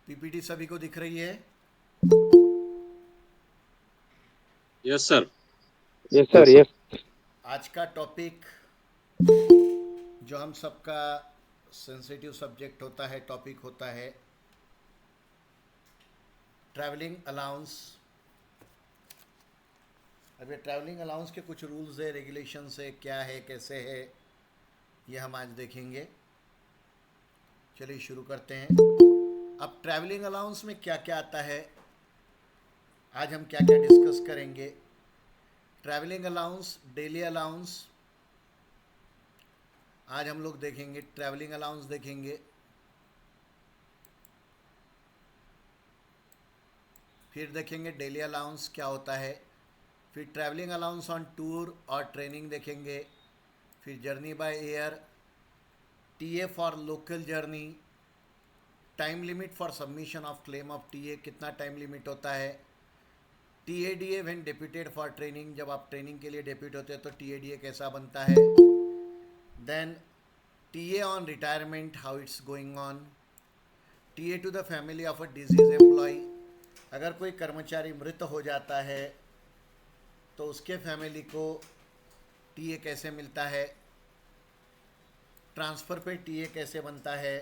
PPT सभी को दिख रही है? Yes sir. Yes sir, yes. आज का टॉपिक जो हम सबका सेंसिटिव सब्जेक्ट होता है, टॉपिक होता है ट्रैवलिंग अलाउंस। अब ये ट्रैवलिंग अलाउंस के कुछ रूल्स है, रेगुलेशंस है, क्या है, कैसे है, ये हम आज देखेंगे। चलिए शुरू करते हैं। अब ट्रैवलिंग अलाउंस में क्या क्या आता है, आज हम क्या क्या डिस्कस करेंगे। ट्रैवलिंग अलाउंस, डेली अलाउंस, आज हम लोग देखेंगे। ट्रैवलिंग अलाउंस देखेंगे, फिर देखेंगे डेली अलाउंस क्या होता है, फिर ट्रैवलिंग अलाउंस ऑन टूर और ट्रेनिंग देखेंगे, फिर journey by air, TA for local journey, time limit for submission of claim of TA, कितना टाइम लिमिट होता है, TADA when deputed for training, जब आप ट्रेनिंग के लिए डेप्यूट होते हैं तो टीएडीए कैसा बनता है, then TA on retirement, how it's going on, TA to the family of a deceased employee, अगर कोई कर्मचारी मृत हो जाता है तो उसके फैमिली को टीए कैसे मिलता है, ट्रांसफ़र पे टीए कैसे बनता है,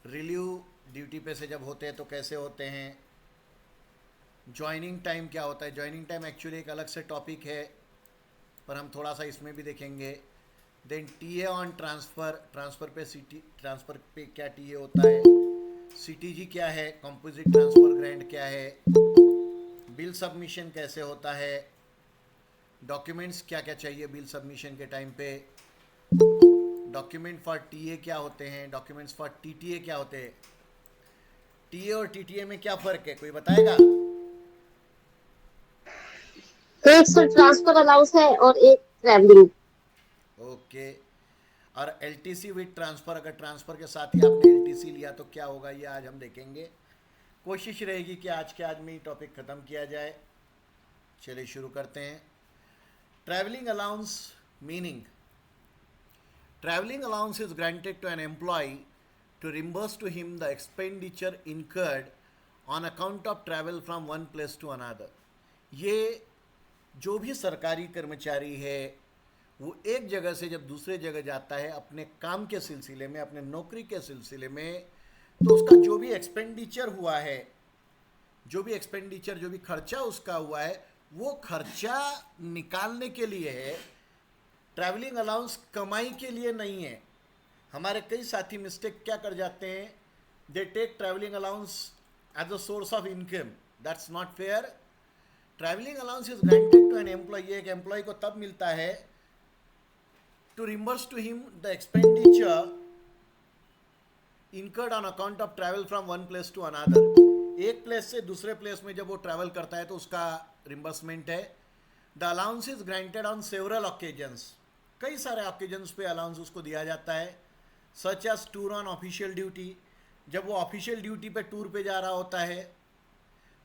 रिलीव ड्यूटी पे से जब होते हैं तो कैसे होते हैं, ज्वाइनिंग टाइम क्या होता है। ज्वाइनिंग टाइम एक्चुअली एक अलग से टॉपिक है, पर हम थोड़ा सा इसमें भी देखेंगे। Then TA on transfer, transfer पे सीटी, ट्रांसफ़र पे क्या टीए होता है, सीटीजी क्या है, कंपोजिट ट्रांसफ़र ग्रांट क्या है, बिल सबमिशन कैसे होता है, डॉक्यूमेंट्स क्या क्या चाहिए बिल सबमिशन के टाइम पे, डॉक्यूमेंट फॉर टीए क्या होते हैं, डॉक्यूमेंट्स फॉर टीटीए क्या होते हैं, टीए और टीटीए में क्या फ़र्क है, कोई बताएगा? एक सर ट्रांसफर अलाउंस है और एक ट्रैवलिंग। ओके। और एलटीसी विद ट्रांसफ़र, अगर ट्रांसफ़र के साथ ही आपने एलटीसी लिया तो क्या होगा, ये आज हम देखेंगे। कोशिश रहेगी कि आज के आज में ही टॉपिक ख़त्म किया जाए। चलिए शुरू करते हैं। Travelling allowance meaning, traveling allowance is granted to an employee to reimburse to him the expenditure incurred on account of travel from one place to another। ये जो भी सरकारी कर्मचारी है वो एक जगह से जब दूसरे जगह जाता है अपने काम के सिलसिले में, अपने नौकरी के सिलसिले में, तो उसका जो भी एक्सपेंडिचर हुआ है, जो भी एक्सपेंडिचर, जो भी खर्चा उसका हुआ है, वो खर्चा निकालने के लिए है। ट्रैवलिंग अलाउंस कमाई के लिए नहीं है। हमारे कई साथी मिस्टेक क्या कर जाते हैं, they take travelling allowance as a source of income, that's not fair. Travelling allowance is granted to an employee, एक एम्प्लॉय को तब मिलता है to reimburse to him the expenditure incurred on account of travel from one place to another. एक place से दूसरे place में जब वो ट्रैवल करता है तो उसका रिम्बर्समेंट है। The allowance is granted on several occasions, कई सारे ऑकेजन्स पे अलाउंस उसको दिया जाता है। Such as tour on official duty, जब वो ऑफिशियल ड्यूटी पे टूर पे जा रहा होता है।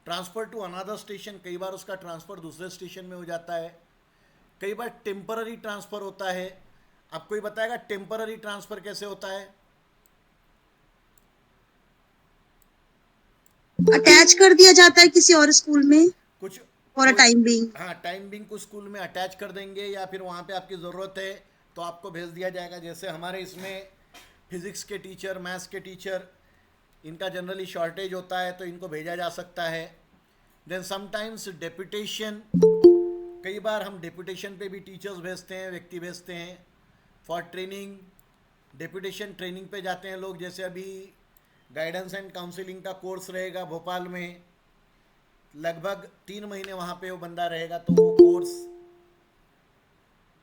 ट्रांसफ़र टू अनदर स्टेशन, कई बार उसका ट्रांसफ़र दूसरे स्टेशन में हो जाता है। कई बार टेम्पररी ट्रांसफ़र होता है। अब कोई बताएगा टेम्पररी ट्रांसफ़र कैसे होता है? अटैच कर दिया जाता है किसी और स्कूल में कुछ फॉर अ कोई, टाइम बीइंग। हाँ, टाइम बिंग को स्कूल में अटैच कर देंगे, या फिर वहाँ पे आपकी ज़रूरत है तो आपको भेज दिया जाएगा। जैसे हमारे इसमें फिज़िक्स के टीचर, मैथ्स के टीचर, इनका जनरली शॉर्टेज होता है तो इनको भेजा जा सकता है। देन समटाइम्स डेपुटेशन, कई बार हम डेपुटेशन पे भी टीचर्स भेजते हैं, व्यक्ति भेजते हैं फॉर ट्रेनिंग। डेपुटेशन ट्रेनिंग पे जाते हैं लोग, जैसे अभी गाइडेंस एंड काउंसलिंग का कोर्स रहेगा भोपाल में, लगभग 3 महीने वहाँ पे वो बंदा रहेगा, तो वो course,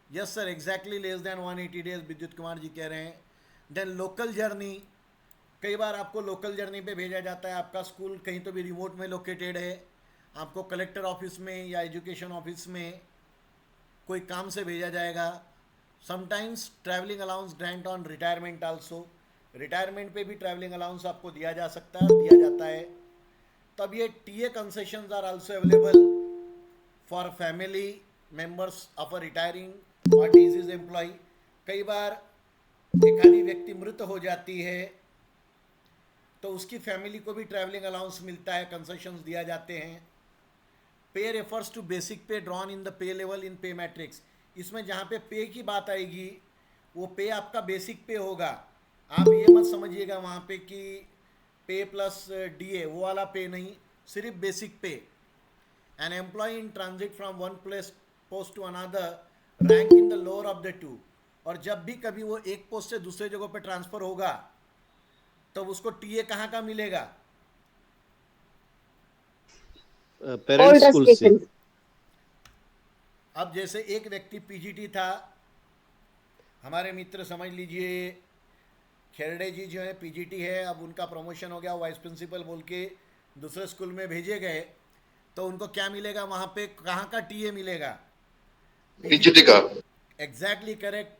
yes sir exactly, less than 180 days विद्युत कुमार जी कह रहे हैं। देन लोकल जर्नी, कई बार आपको लोकल जर्नी पे भेजा जाता है। आपका स्कूल कहीं तो भी रिमोट में लोकेटेड है, आपको कलेक्टर ऑफिस में या एजुकेशन ऑफिस में कोई काम से भेजा जाएगा। Sometimes travelling allowance grant on retirement also, retirement पे भी ट्रैवलिंग अलाउंस आपको दिया जा सकता है और दिया जाता है। तब ये TA concessions are also available for family members of a retiring और डिजीज एम्प्लॉय। कई बार एक आधी व्यक्ति मृत हो जाती है तो उसकी फैमिली को भी ट्रैवलिंग अलाउंस मिलता है, कंसेशंस दिया जाते हैं। पे रेफर्स टू बेसिक पे drawn in the pay level in पे मैट्रिक्स। इसमें जहाँ पे पे की बात आएगी वो पे आपका बेसिक पे होगा। आप ये मत समझिएगा वहाँ पे कि पे प्लस डीए, वो वाला पे नहीं, सिर्फ basic pay. An employee in transit from one place post to another rank in the lower of the two. और जब भी कभी वो एक पोस्ट से दूसरे जगह पे ट्रांसफर होगा तब उसको टीए कहाँ का मिलेगा? पेरेंट्स Older स्कूल से। station. अब जैसे एक व्यक्ति पीजीटी था, हमारे मित्र समझ लीजिए खेरडे जी जो है पीजीटी है, अब उनका प्रमोशन हो गया, वाइस प्रिंसिपल बोल के दूसरे स्कूल में भेजे गए, तो उनको क्या मिलेगा वहाँ पे, कहाँ का टीए मिलेगा? पीजीटी का। Exactly correct,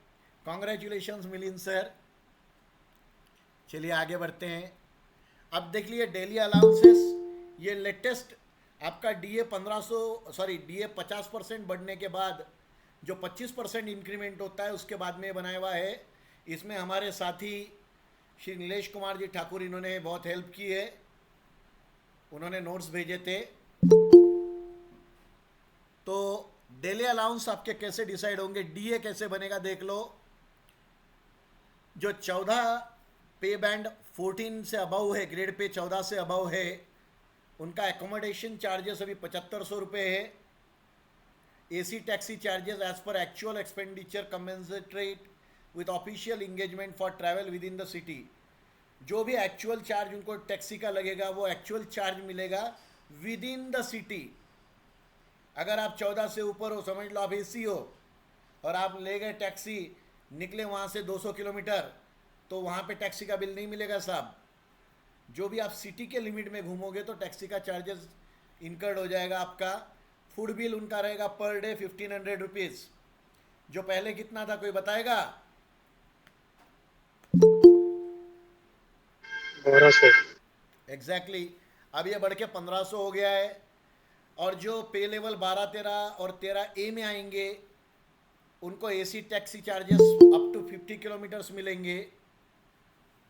congratulations Milind sir. चलिए आगे बढ़ते हैं। अब देख लिए डेली अलाउंसेस, ये लेटेस्ट आपका डीए 50% बढ़ने के बाद जो 25% इंक्रीमेंट होता है उसके बाद में बनाया हुआ है। इसमें हमारे साथी श्री नीलेश कुमार जी ठाकुर इन्होंने बहुत हेल्प की है, उन्होंने नोट्स भेजे थे। तो डेली अलाउंस आपके कैसे डिसाइड होंगे, डीए कैसे बनेगा देख लो। जो 14 पे बैंड 14 से अबव है, ग्रेड पे 14 से अबव है, उनका एकोमोडेशन चार्जेस अभी 7500 रुपये है। AC taxi charges as per actual expenditure commensurate with official engagement for travel within the city. जो भी एक्चुअल चार्ज उनको टैक्सी का लगेगा वो एक्चुअल चार्ज मिलेगा विद इन द सिटी। अगर आप 14 से ऊपर हो, समझ लो आप एसी हो और आप ले गए टैक्सी, निकले वहाँ से 200 किलोमीटर, तो वहाँ पे टैक्सी का बिल नहीं मिलेगा साहब। जो भी आप सिटी के लिमिट में घूमोगे तो टैक्सी का चार्जेस इनकर्ड हो जाएगा आपका। फूड बिल उनका रहेगा पर डे 1500 रुपीज़। जो पहले कितना था कोई बताएगा? 1200। एग्जैक्टली अब ये बढ़ के 1500 हो गया है। और जो पे लेवल 12, 13 और 13 ए में आएंगे उनको AC taxi charges up to 50 kilometres मिलेंगे।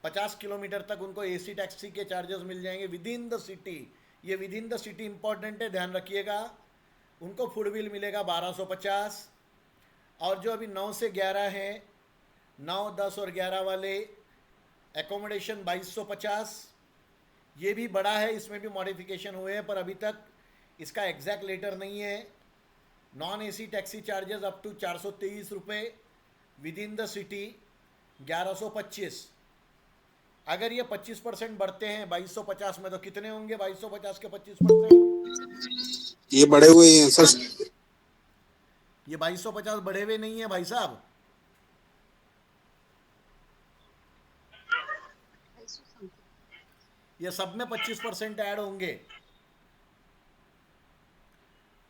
50 किलोमीटर तक उनको एसी टैक्सी के चार्जेस मिल जाएंगे विद इन द सिटी। ये within the city important है, ध्यान रखिएगा। उनको फूड बिल मिलेगा 1250। और जो अभी 9 से 11 हैं, 9, 10 और 11 वाले एकोमोडेशन 2250। ये भी बड़ा है, इसमें भी मॉडिफिकेशन हुए हैं पर अभी तक इसका एग्जैक्ट लेटर नहीं है। Non AC taxi charges up to 423 रुपये विद इन द सिटी 1125। अगर ये 25% बढ़ते हैं 2250 में तो कितने होंगे 2250 के 25%? ये बढ़े हुए हैं सर। ये 2250 बढ़े हुए नहीं है भाई साहब। ये सब में 25% ऐड होंगे।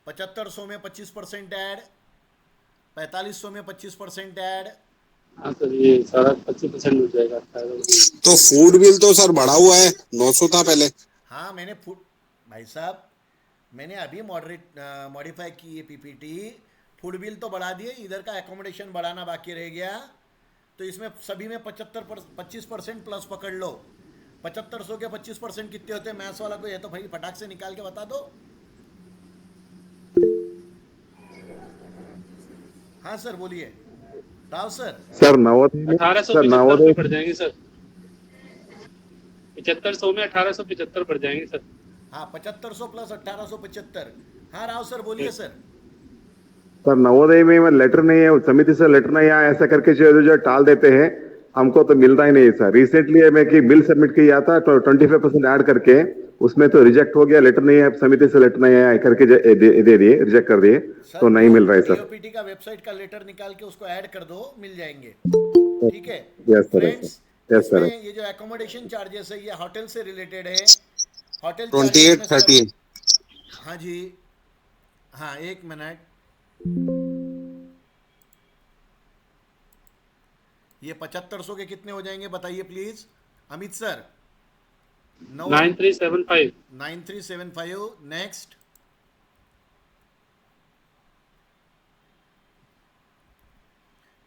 7500 में 25% ऐड, 4500 में 25% ऐड। हाँ सर, ये सारा 25% मिल जाएगा। तो फूड बिल तो सर बढ़ा हुआ है, 900 था पहले। हाँ मैंने फूड, भाई साहब मैंने अभी मॉडिफाई की है पीपीटी। फूड बिल तो बढ़ा दिए, इधर का एकोमोडेशन बढ़ाना बाकी रह गया। तो इसमें सभी में 25% प्लस पकड़ लो। 7500 के 25% कितने होते हैं? मैथ्स वाला को ये तो भाई फटाक से निकाल के बता दो। हाँ सर बोलिए राव सर। सर नवोदय 1875 पड़ जाएंगे सर। 7500 में 1875 पड़ जाएंगे सर। हाँ 7500 प्लस 1875। हाँ राव सर बोलिए सर। सर नवोदय में लेटर नहीं है, समिति से लेटर नहीं आया, ऐसा करके जो टाल देते हैं, हमको तो मिलता ही नहीं सर। रिसेंटली मैं कि बिल सबमिट किया था तो 25% ऐड करके उसमें तो रिजेक्ट हो गया, लेटर नहीं है, समिति से लेटर नहीं आया करके दे दिए, रिजेक्ट कर दिए, तो नहीं मिल रहा है सर। डीओपीटी का वेबसाइट का लेटर निकाल के उसको ऐड कर दो, मिल जाएंगे। ठीक है yes sir, friends. Yes sir. इसमें ये जो एकोमोडेशन चार्जेस है ये होटल से रिलेटेड है। होटल 2830। हाँ जी, हाँ एक मिनट, ये 7500 के कितने हो जाएंगे बताइए प्लीज अमित सर। 9375। 9375। नेक्स्ट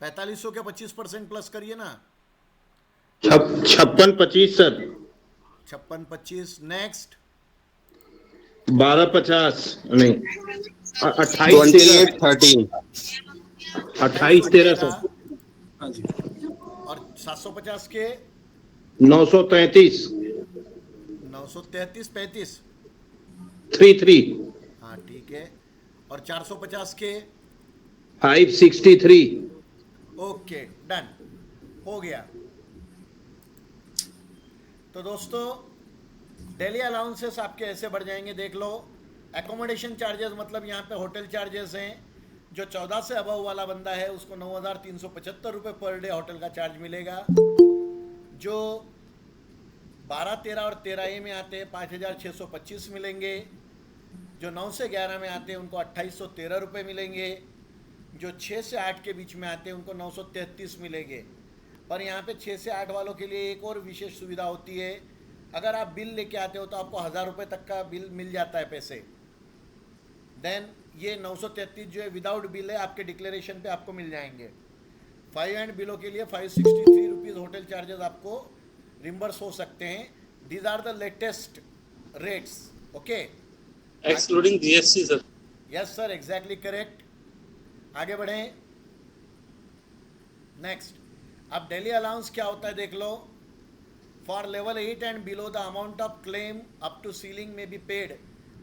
4500 के 25% प्लस करिए ना। 5625 सर। 56-25 नेक्स्ट 1250 नहीं 2813 28 1300 और 750 के 933 933-35 33 हाँ ठीक है, और 450 के 563 ओके डन हो गया। तो दोस्तों डेली अलाउंसेस आपके ऐसे बढ़ जाएंगे, देख लो। एकोमोडेशन चार्जेस मतलब यहाँ पे होटल चार्जेस हैं, जो 14 से अबव वाला बंदा है उसको 9,375 रुपये पर डे होटल का चार्ज मिलेगा। जो 12, 13 और 13A में आते हैं 5,625 मिलेंगे। जो 9 से 11 में आते हैं उनको 2,813 रुपये मिलेंगे। जो 6 से 8 के बीच में आते हैं उनको 933 मिलेंगे। पर यहाँ पे 6 से 8 वालों के लिए एक और विशेष सुविधा होती है, अगर आप बिल लेके आते हो तो आपको 1,000 रुपये तक का बिल मिल जाता है पैसे। देन ये 933 जो है विदाउट बिल है, आपके डिक्लेरेशन पे आपको मिल जाएंगे। 5 एंड बिलो के लिए 563 रुपीज़ होटल चार्जेस आपको रिम्बर्स हो सकते हैं। These are the latest rates, okay, excluding GST sir. Yes sir, exactly correct. आगे बढ़ें नेक्स्ट। अब डेली अलाउंस क्या होता है देख लो। For level 8 and below the amount of claim up to ceiling may be paid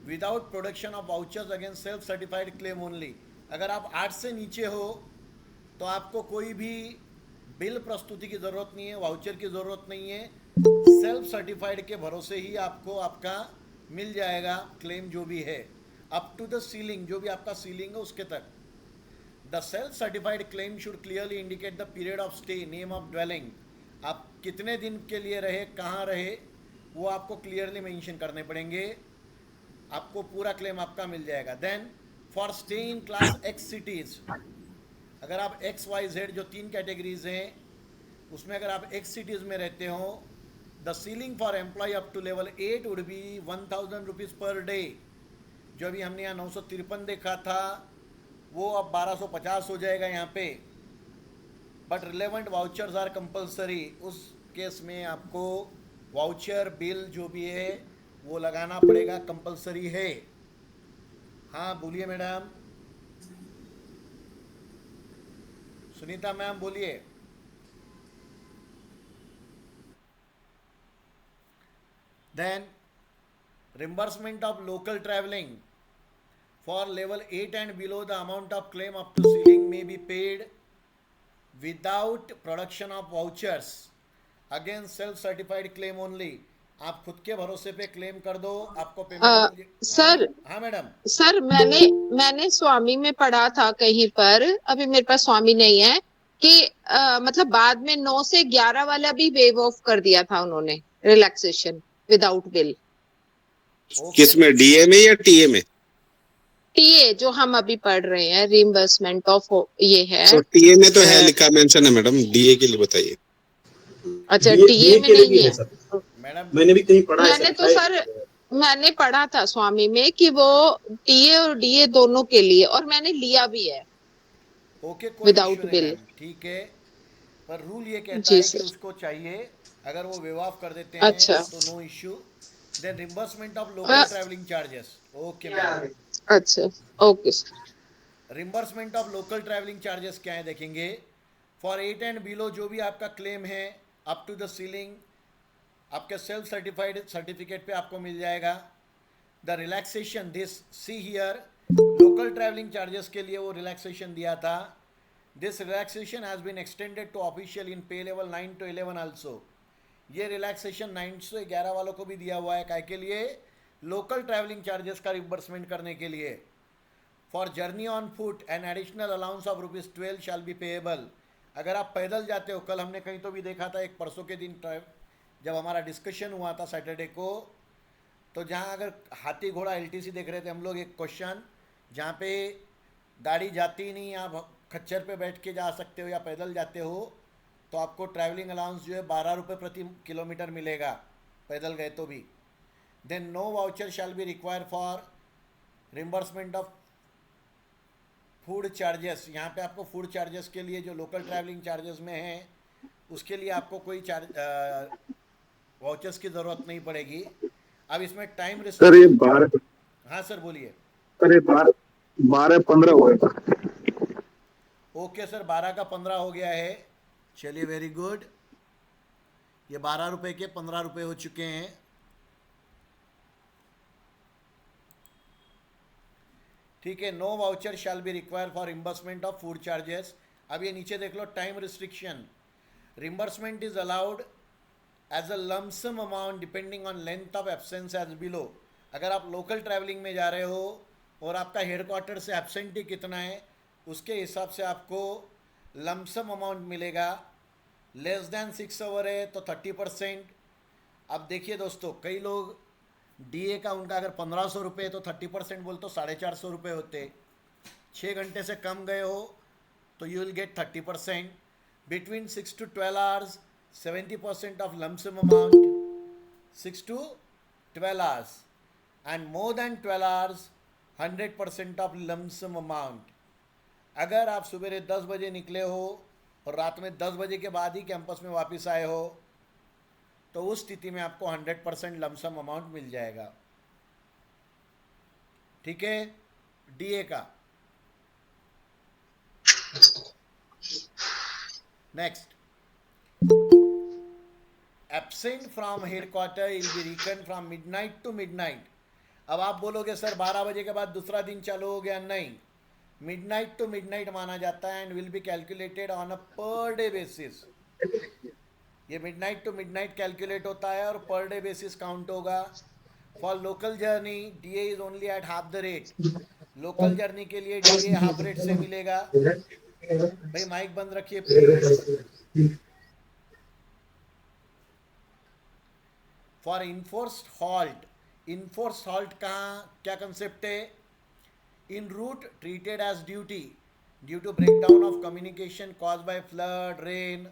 without production of vouchers against self certified claim only. अगर आप 8 से नीचे हो तो आपको कोई भी बिल प्रस्तुति की ज़रूरत नहीं है, वाउचर की ज़रूरत नहीं है, सेल्फ सर्टिफाइड के भरोसे ही आपको आपका मिल जाएगा क्लेम जो भी है, अप टू द सीलिंग, जो भी आपका सीलिंग है उसके तक। The self certified claim should clearly indicate the period of stay, name of dwelling, आप कितने दिन के लिए रहे, कहाँ रहे, वो आपको क्लियरली मेंशन करने पड़ेंगे, आपको पूरा क्लेम आपका मिल जाएगा। Then for stay in class X cities, अगर आप एक्स वाई जेड जो 3 कैटेगरीज हैं उसमें अगर आप एक्स सिटीज़ में रहते हो, the ceiling for employee up to level 8 would be 1,000 rupees per day. जो अभी हमने यहाँ 953 देखा था वो अब 1250 हो जाएगा यहाँ पे। But relevant vouchers are compulsory, उस केस में आपको वाउचर बिल जो भी है वो लगाना पड़ेगा, कंपलसरी है। हाँ बोलिए मैडम, सुनीता मैम बोलिए। Then reimbursement of local travelling for level 8 and below the amount of claim up to ceiling may be paid without production of vouchers against self certified claim only. आप खुद के भरोसे पे claim कर दो, आपको payment. Sir, हाँ madam. Sir मैंने स्वामी में पढ़ा था कहीं पर, अभी मेरे पास स्वामी नहीं है, कि मतलब बाद में 9 से 11 वाला भी वेव ऑफ कर दिया था उन्होंने, रिलैक्सेशन विदाउट बिल। किस में, डीए में या टीए में? टीए जो हम अभी पढ़ रहे हैं, रिइंबर्समेंट ऑफ ये है। तो टीए में तो है लिखा, मेंशन है मैडम, डीए के लिए बताइए। अच्छा, टीए में नहीं है मैडम, मैंने भी कहीं पढ़ा है मैंने तो सर मैंने पढ़ा था स्वामी में कि वो टीए और डीए दोनों के लिए, और मैंने लिया भी है ओके, कोई विदाउट इश्यू नहीं बिल। मैम, ठीक है। पर रूल ये कहता जी है कि सर। उसको चाहिए, अगर वो वेव ऑफ कर देते हैं अच्छा। तो no issue. Then reimbursement of local travelling charges, okay ma'am. अच्छा, okay sir. Reimbursement of local travelling charges क्या है देखेंगे। फॉर 8 एंड बिलो जो भी आपका क्लेम है अप टू द सीलिंग, आपके सेल्फ सर्टिफाइड सर्टिफिकेट पे आपको मिल जाएगा। The relaxation this see here, local travelling charges के लिए वो रिलैक्सेशन दिया था। This relaxation has been extended to official in pay level 9 to 11 also. ये रिलैक्सेशन 9 से 11 वालों को भी दिया हुआ है, काय के लिए, लोकल ट्रैवलिंग चार्जेस का रिम्बर्समेंट करने के लिए। For journey on foot an additional allowance of ₹12 shall be payable. अगर आप पैदल जाते हो, कल हमने कहीं तो भी देखा था, एक परसों के दिन जब हमारा डिस्कशन हुआ था सैटरडे को, तो जहाँ अगर हाथी घोड़ा एलटीसी देख रहे थे हम लोग, एक क्वेश्चन जहाँ पे गाड़ी जाती नहीं, आप खच्चर पे बैठ के जा सकते हो या पैदल जाते हो, तो आपको ट्रैवलिंग अलाउंस जो है 12 रुपये प्रति किलोमीटर मिलेगा, पैदल गए तो भी। Then no voucher shall be require for reimbursement of food charges. यहाँ पे आपको फूड चार्जेस के लिए जो लोकल ट्रैवलिंग चार्जेस में है उसके लिए आपको कोई वाउचर्स की ज़रूरत नहीं पड़ेगी। अब इसमें टाइम सर ये रिस्ट्रिक्शन। 12 हाँ सर बोलिए। सर ये 12-15 हुए सर। ओके सर, 12 का 15 हो गया है। चलिए वेरी गुड। ये 12 रुपए के 15 रुपए हो चुके हैं। ठीक है। No voucher shall be require for reimbursement of food charges. अब ये नीचे देख लो, time restriction. Reimbursement is allowed as a lump sum amount depending on length of absence as below. अगर आप लोकल ट्रैवलिंग में जा रहे हो और आपका हेडक्वार्टर से एब्सेंटी कितना है उसके हिसाब से आपको लमसम अमाउंट मिलेगा। लेस दैन 6 आवर है तो 30%। अब देखिए दोस्तों, कई लोग डीए का उनका अगर 1500 रुपये तो 30% बोल तो 450 रुपये होते। 6 घंटे से कम गए हो तो you will get 30%। Between 6 to 12 hours 70% of lump sum amount, 6 to 12 hours, and more than 12 hours 100% of lump sum amount. अगर आप सवेरे 10 बजे निकले हो और रात में 10 बजे के बाद ही कैंपस में वापस आए हो तो उस स्थिति में आपको 100% लमसम अमाउंट मिल जाएगा। ठीक है। डीए का next, absent from headquarter will be reckon from midnight to midnight. अब आप बोलोगे सर 12 बजे के बाद दूसरा दिन चालू हो गया। नहीं, मिडनाइट टू मिडनाइट माना जाता है and will be calculated on a per day basis. ये मिडनाइट टू मिडनाइट कैलकुलेट होता है और पर डे बेसिस काउंट होगा। For local journey DA is only at half the rate. Local journey के लिए डीए हाफ रेट से मिलेगा। भाई माइक बंद रखिए please. For enforced halt, enforced halt कहाँ क्या कंसेप्ट है? En route treated as duty due to breakdown of communication cause by flood rain,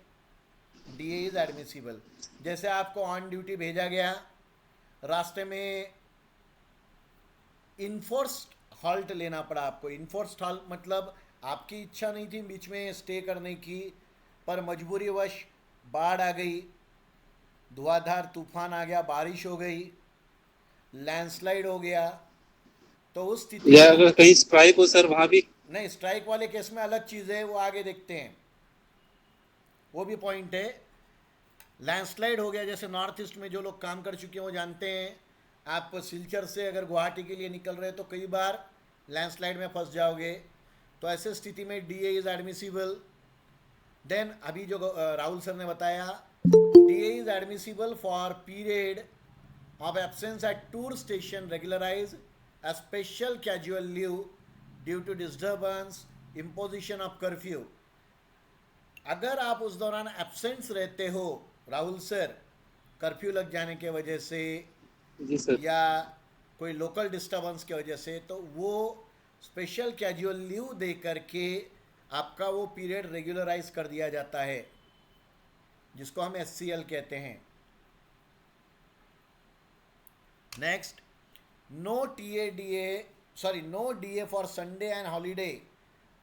DA is admissible. जैसे आपको ऑन ड्यूटी भेजा गया, रास्ते में इन्फोर्स्ड हॉल्ट लेना पड़ा आपको। इन्फोर्स्ड हॉल्ट मतलब आपकी इच्छा नहीं थी बीच में स्टे करने की, पर मजबूरीवश बाढ़ आ गई, धुआंधार तूफान आ गया, बारिश हो गई, लैंडस्लाइड हो गया, तो उस स्थिति या अगर कहीं स्ट्राइक हो सर वहां भी? नहीं, स्ट्राइक वाले केस में अलग चीज़ है, वो आगे देखते हैं, वो भी पॉइंट है। लैंडस्लाइड हो गया, जैसे नॉर्थ ईस्ट में जो लोग काम कर चुके हैं वो जानते हैं। आप सिलचर से अगर गुवाहाटी के लिए निकल रहे हैं तो कई बार लैंडस्लाइड में फंस जाओगे, तो ऐसे स्थिति में डीए इज़ एडमिसिबल। देन अभी जो राहुल सर ने बताया, DA is admissible for period of absence at tour station regularise a special casual leave due to disturbance, imposition of curfew। अगर आप उस दौरान एब्सेंस रहते हो राहुल सर, कर्फ्यू लग जाने के वजह से जी सर। या कोई लोकल डिस्टर्बेंस की वजह से, तो वो स्पेशल कैजुअल लीव दे करके आपका वो पीरियड रेगुलराइज कर दिया जाता है, जिसको हम SCL कहते हैं। Next, no DA for Sunday and holiday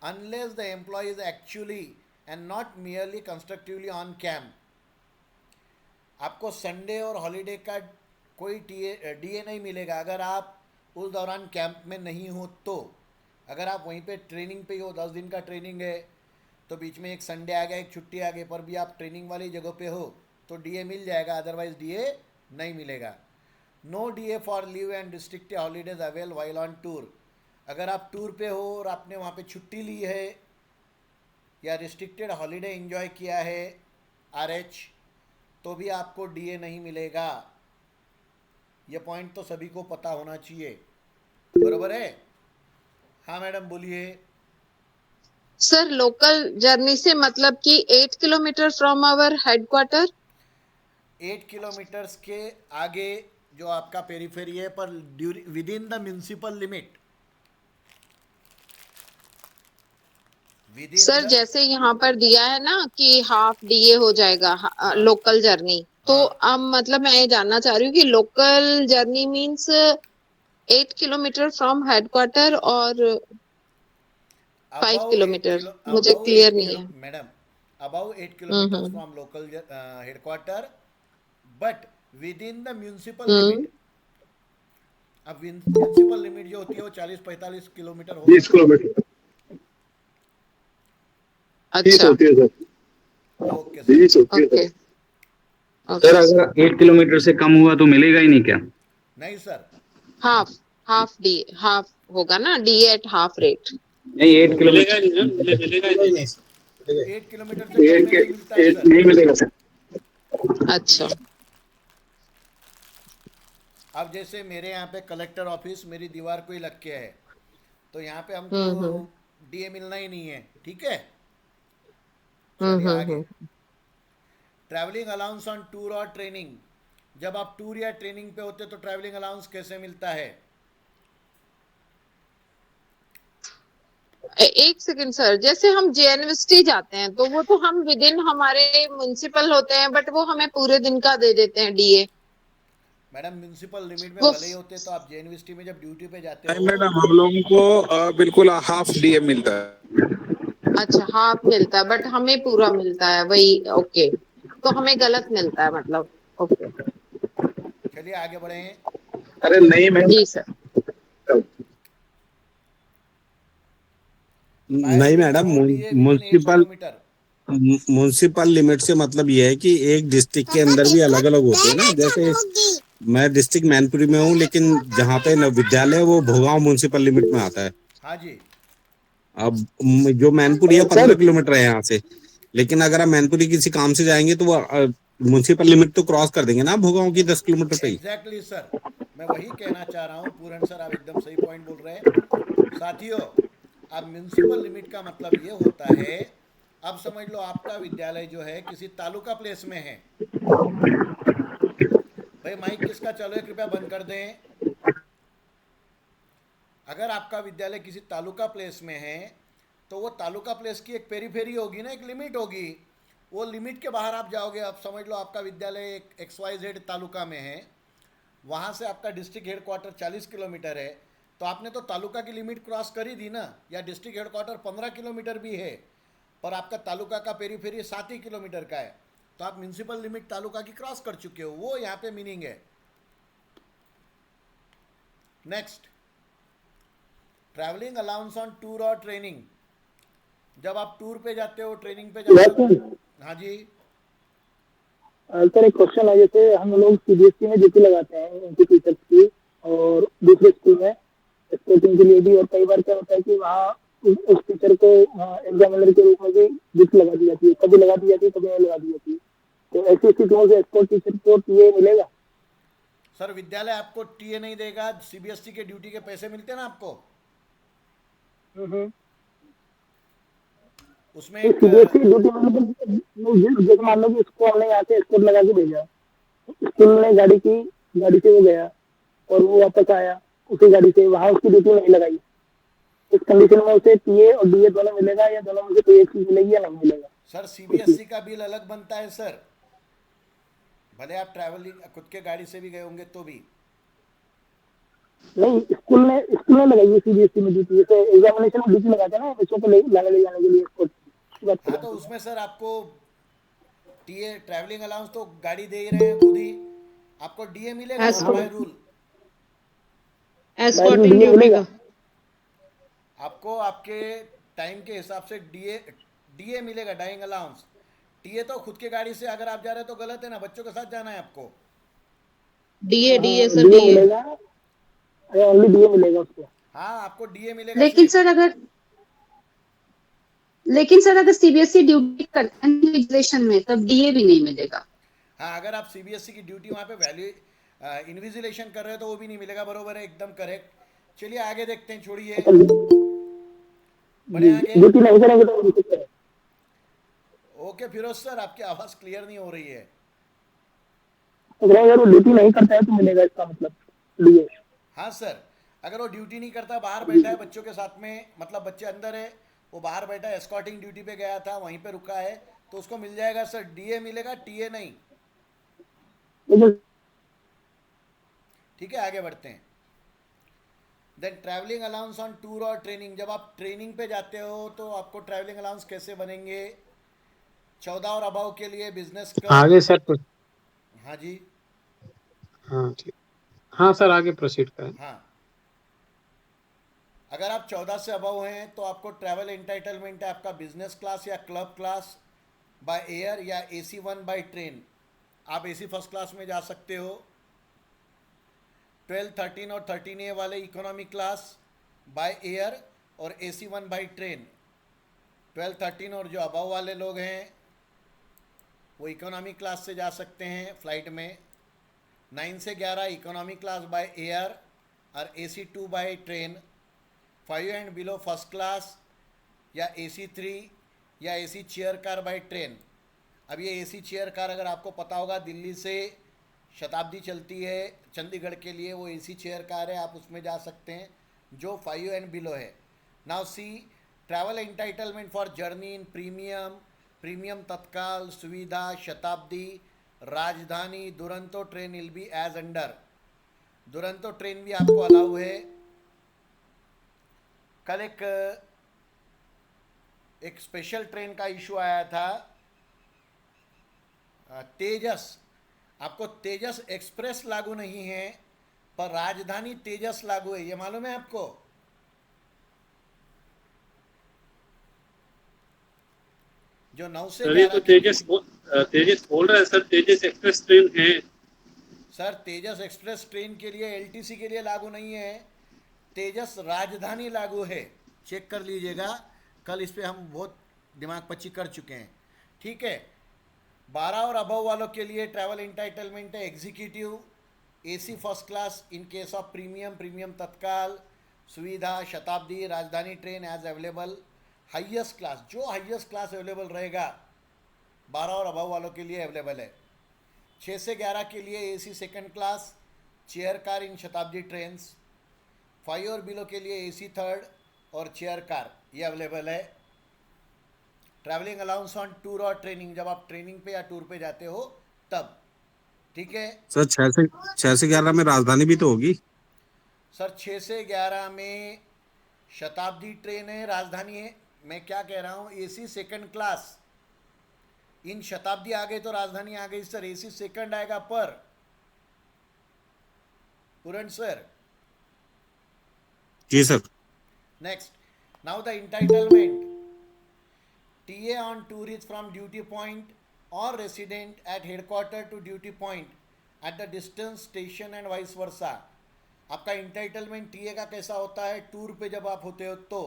unless the employee is actually and not merely constructively on camp। आपको संडे और हॉलीडे का कोई डीए नहीं मिलेगा अगर आप उस दौरान कैंप में नहीं हो। तो अगर आप वहीं पे ट्रेनिंग पे हो, 10 दिन का ट्रेनिंग है, तो बीच में एक संडे आ गया, एक छुट्टी आ गई, पर भी आप ट्रेनिंग वाली जगह पे हो तो डीए मिल जाएगा, अदरवाइज डीए नहीं मिलेगा। No DA for leave and restricted holidays avail while on tour. अगर आप टूर पे हो और आपने वहाँ पे छुट्टी ली है या रिस्ट्रिक्टेड हॉलीडे एंजॉय किया है RH, तो भी आपको डीए नहीं मिलेगा। ये पॉइंट तो सभी को पता होना चाहिए, बरोबर है? हाँ मैडम बोलिए। सर लोकल जर्नी से मतलब कि 8 kilometre from our headquarter. 8 kilometres के आगे जो आपका पेरीफेरी है, पर within the municipal limit. Sir जैसे यहाँ पर दिया है ना कि हाफ डीए हो जाएगा लोकल जर्नी, तो अब मतलब मैं ये जानना चाह रही हूँ कि local journey means 8 kilometre from headquarter और 5 किलोमीटर, मुझे क्लियर नहीं है madam. About 8 kilometre from local headquarter, but within the municipal limit. अब म्यूनिसिपल लिमिट जो होती है वो 40-45 किलोमीटर हो 20 किलोमीटर 30 अच्छा, होती है सर, ओके सर। 20 होती है ओके सर। Sir okay. अगर 8 किलोमीटर से कम हुआ तो मिलेगा ही नहीं क्या? नहीं sir, half half D half होगा ना, डी एट हाफ रेट। नहीं 8 मिलेगा किलोमीटर ही नहीं ना, मिलेगा ही नहीं। 8 किलोमीटर से कम में नहीं मिलता है सर। नहीं मिलेगा सर। अच्छा, अब जैसे मेरे यहाँ पे कलेक्टर ऑफिस मेरी दीवार को ही लग के है, तो यहाँ पे हम्म, हमको डीए मिलना ही नहीं है, ठीक है। चलिए आगे। ट्रैवलिंग अलाउंस ऑन टूर और ट्रेनिंग, जब आप टूर या ट्रेनिंग पे होते तो ट्रैवलिंग अलाउंस कैसे मिलता है? एक सेकंड सर, जैसे हम जेएनवीएसटी जाते हैं तो वो तो हम विद इन हमारे म्युनिसिपल होते हैं, बट वो हमें पूरे दिन का दे देते हैं डीए। मैडम म्यूनिसिपल लिमिट में वो भले ही होते तो आप जेएनवीएसटी में जब ड्यूटी पे जाते नहीं हो। मैडम, हम लोगों को बिल्कुल हाफ डीए मिलता है। अच्छा हाफ मिलता है, बट हमें पूरा मिलता है वही। ओके, तो हमें गलत मिलता है मतलब। ओके, चलिए आगे बढ़े। अरे नहीं मैं जी सर। नहीं मैडम, म्यूनसिपल म्यूनसिपल लिमिट से मतलब ये है कि एक डिस्ट्रिक्ट के अंदर भी अलग अलग होते हैं ना। जैसे मैं डिस्ट्रिक्ट मैनपुरी में हूँ, लेकिन जहाँ पे विद्यालय है वो भोगांव म्यूनसिपल लिमिट में आता है। हाँ जी, अब जो मैनपुरी है 15 किलोमीटर है यहाँ से, लेकिन अगर आप मैनपुरी किसी काम से जाएंगे तो वो म्यूनसिपल लिमिट तो क्रॉस कर देंगे ना भोगांव की 10 किलोमीटर पे ही। एग्जैक्टली सर, मैं वही कहना चाह रहा हूँ पूरन सर, आप एकदम सही पॉइंट बोल रहे हैं। साथियों, अब म्यूनिसिपल लिमिट का मतलब ये होता है, अब समझ लो आपका विद्यालय जो है किसी तालुका प्लेस में है। भाई माइक किसका चालू है, कृपया बंद कर दें। अगर आपका विद्यालय किसी तालुका प्लेस में है तो वो तालुका प्लेस की एक पेरीफेरी होगी ना, एक लिमिट होगी। वो लिमिट के बाहर आप जाओगे। अब समझ लो आपका विद्यालय एक XYZ तालुका में है, वहाँ से आपका डिस्ट्रिक्ट हेडक्वार्टर 40 किलोमीटर है, तो आपने तो तालुका की लिमिट क्रॉस कर ही दी ना। या डिस्ट्रिक्ट हेडक्वार्टर 15 किलोमीटर भी है पर आपका तालुका का पेरीफेरी 7 ही किलोमीटर का है, तो आप म्यूनसिपल लिमिट तालुका की क्रॉस कर चुके हो। वो यहाँ पे मीनिंग है। Next, travelling allowance on tour और ट्रेनिंग, जब आप टूर पे जाते हो, ट्रेनिंग पे जाते हो। हाँ जी सर एक क्वेश्चन है, जैसे हम लोग सीबीएसई में ड्यूटी लगाते हैं उनकी टीचर्स की, और दूसरे स्कूल में स्पोर्टिंग के लिए भी, और कई बार क्या होता है कि वहाँ उस टीचर को एग्जामिनर के रूप में भी ड्यूटी लगा दी जाती है, कभी लगा दी जाती है कभी नहीं लगा दी जाती है। तो ऐसी स्थितियों से स्पोर्ट टीचर को टीए मिलेगा? सर, विद्यालय आपको टीए नहीं देगा, सीबीएसई के ड्यूटी के पैसे मिलते हैं ना आपको, उसमें एक सीबीएसई ड्यूटी मतलब जैसे मान लो कि इसको हमने यहाँ से स्पोर्ट लगा के भेजा, स्कूल ने गाड़ी से वो गया और वो वापस आया उसी गाड़ी से, वहाँ उसकी ड्यूटी नहीं लगाई, इस कंडीशन में उसे टीए और डीए दोनों मिलेगा, या दोनों में से कोई एक चीज मिलेगी या नहीं मिलेगा? सर सीबीएसई का बिल अलग बनता है सर, भले आप ट्रैवलिंग खुद के गाड़ी से भी गए होंगे तो भी। नहीं, स्कूल ने लगाई है सीबीएसई में ड्यूटी, जैसे एग्जामिनेशन में ड्यूटी लगाते हैं ना बच्चों को ले जाने के लिए स्पोर्ट। हाँ, तो उसमें सर आपको टीए ट्रैवलिंग अलाउंस तो गाड़ी दे ही रहे हैं खुद ही, आपको डीए मिलेगा बाय रूल। एस्कॉर्टिंग मिलेगा आपको आपके टाइम के हिसाब से डीए मिलेगा, डाइंग अलाउंस। टीए तो खुद के गाड़ी से अगर आप जा रहे हैं तो गलत है ना, बच्चों के साथ जाना है आपको। डीए सर, डीए मिलेगा, ओनली डीए मिलेगा उसको। हाँ, आपको डीए मिलेगा। लेकिन सर अगर सीबीएसई ड्यूटी करते हैं इन्विजिलेशन में तब डीए भी नहीं मिलेगा। हाँ, अगर आप सीबीएसई की ड्यूटी वहाँ पे वैल्यू इन्विजिलेशन कर रहे हो तो वो भी नहीं मिलेगा। बरोबर है, एकदम करेक्ट। चलिए आगे देखते हैं, छोड़िए बढ़े आगे। ड्यूटी नहीं करेंगे तो ओके फिरोज सर, आपकी आवाज क्लियर नहीं हो रही है। अगर वो ड्यूटी नहीं करता है तो मिलेगा, इसका मतलब डीए। हाँ सर, अगर वो ड्यूटी नहीं करता, बाहर बैठा है बच्चों के साथ में, मतलब बच्चे अंदर है, वो बाहर बैठा है, एस्कॉर्टिंग ड्यूटी पे गया था, वहीं पे रुका है, तो उसको मिल जाएगा सर, डीए मिलेगा, टीए नहीं। ठीक है, आगे बढ़ते हैं। Then travelling allowance on tour और ट्रेनिंग, जब आप ट्रेनिंग पे जाते हो तो आपको ट्रैवलिंग अलाउंस कैसे बनेंगे? 14 और अबाव के लिए बिजनेस का। आगे सर कुछ हाँ जी, हाँ ठीक, हाँ सर आगे प्रोसीड करें। हाँ, अगर आप 14 से अबव हैं तो आपको ट्रैवल एंटाइटलमेंट है आपका बिजनेस क्लास या क्लब क्लास बाय एयर या AC1 बाय ट्रेन। आप AC फर्स्ट क्लास में जा सकते हो। 12, 13 और 13A वाले इकोनॉमी क्लास बाय एयर और AC1 बाय ट्रेन। 12, 13 और जो अबव वाले लोग हैं वो इकोनॉमी क्लास से जा सकते हैं फ्लाइट में। 9 से 11 इकोनॉमी क्लास बाय एयर और AC2 by train. 5 and below first class या AC3 या AC chair car by train. अब ये AC चेयर कार अगर आपको पता होगा, दिल्ली से शताब्दी चलती है चंडीगढ़ के लिए, वो AC चेयर कार है, आप उसमें जा सकते हैं जो 5 एंड बिलो है। Now see travel entitlement for journey in premium Tatkal, Suvidha, Shatabdi, Rajdhani, Duronto train will be as under. Duronto train भी आपको अलाउ है। कल एक स्पेशल ट्रेन का इशू आया था, तेजस। आपको तेजस एक्सप्रेस लागू नहीं है पर राजधानी तेजस लागू है, ये मालूम है आपको? जो 9 से सर ये तो 11 तेजस बोल रहा है सर, तेजस एक्सप्रेस ट्रेन है। सर तेजस एक्सप्रेस ट्रेन के लिए LTC के लिए लागू नहीं है, तेजस राजधानी लागू है। चेक कर लीजिएगा, कल इस पे हम बहुत दिमाग पच्ची कर चुके हैं। ठीक है, 12 और अबव वालों के लिए ट्रैवल एंटाइटलमेंट है executive, AC first class in case of premium Tatkal, Suvidha, Shatabdi, Rajdhani train as available. Highest class, जो हाईएस्ट क्लास अवेलेबल रहेगा 12 और अबव वालों के लिए अवेलेबल है। 6 से 11 के लिए AC second class, chair car in शताब्दी ट्रेन्स। 5 और बिलो के लिए AC थर्ड और चेयर कार ये अवेलेबल है। ट्रैवलिंग अलाउंस ऑन टूर और ट्रेनिंग, जब आप ट्रेनिंग पे या टूर पे जाते हो तब। ठीक है सर 6 से 11 में राजधानी भी तो होगी। सर, 6 से 11 में शताब्दी ट्रेन है, राजधानी है। मैं क्या कह रहा हूँ, AC सेकंड क्लास इन शताब्दी आ गई तो राजधानी आ गई सर। AC सेकंड आएगा पर पूरन सर। जी sir. Next, now the entitlement. TA on tour is from duty point or resident at headquarter to duty point at the distance station and vice versa. आपका entitlement TA का कैसा होता है, tour पे जब आप होते हो तो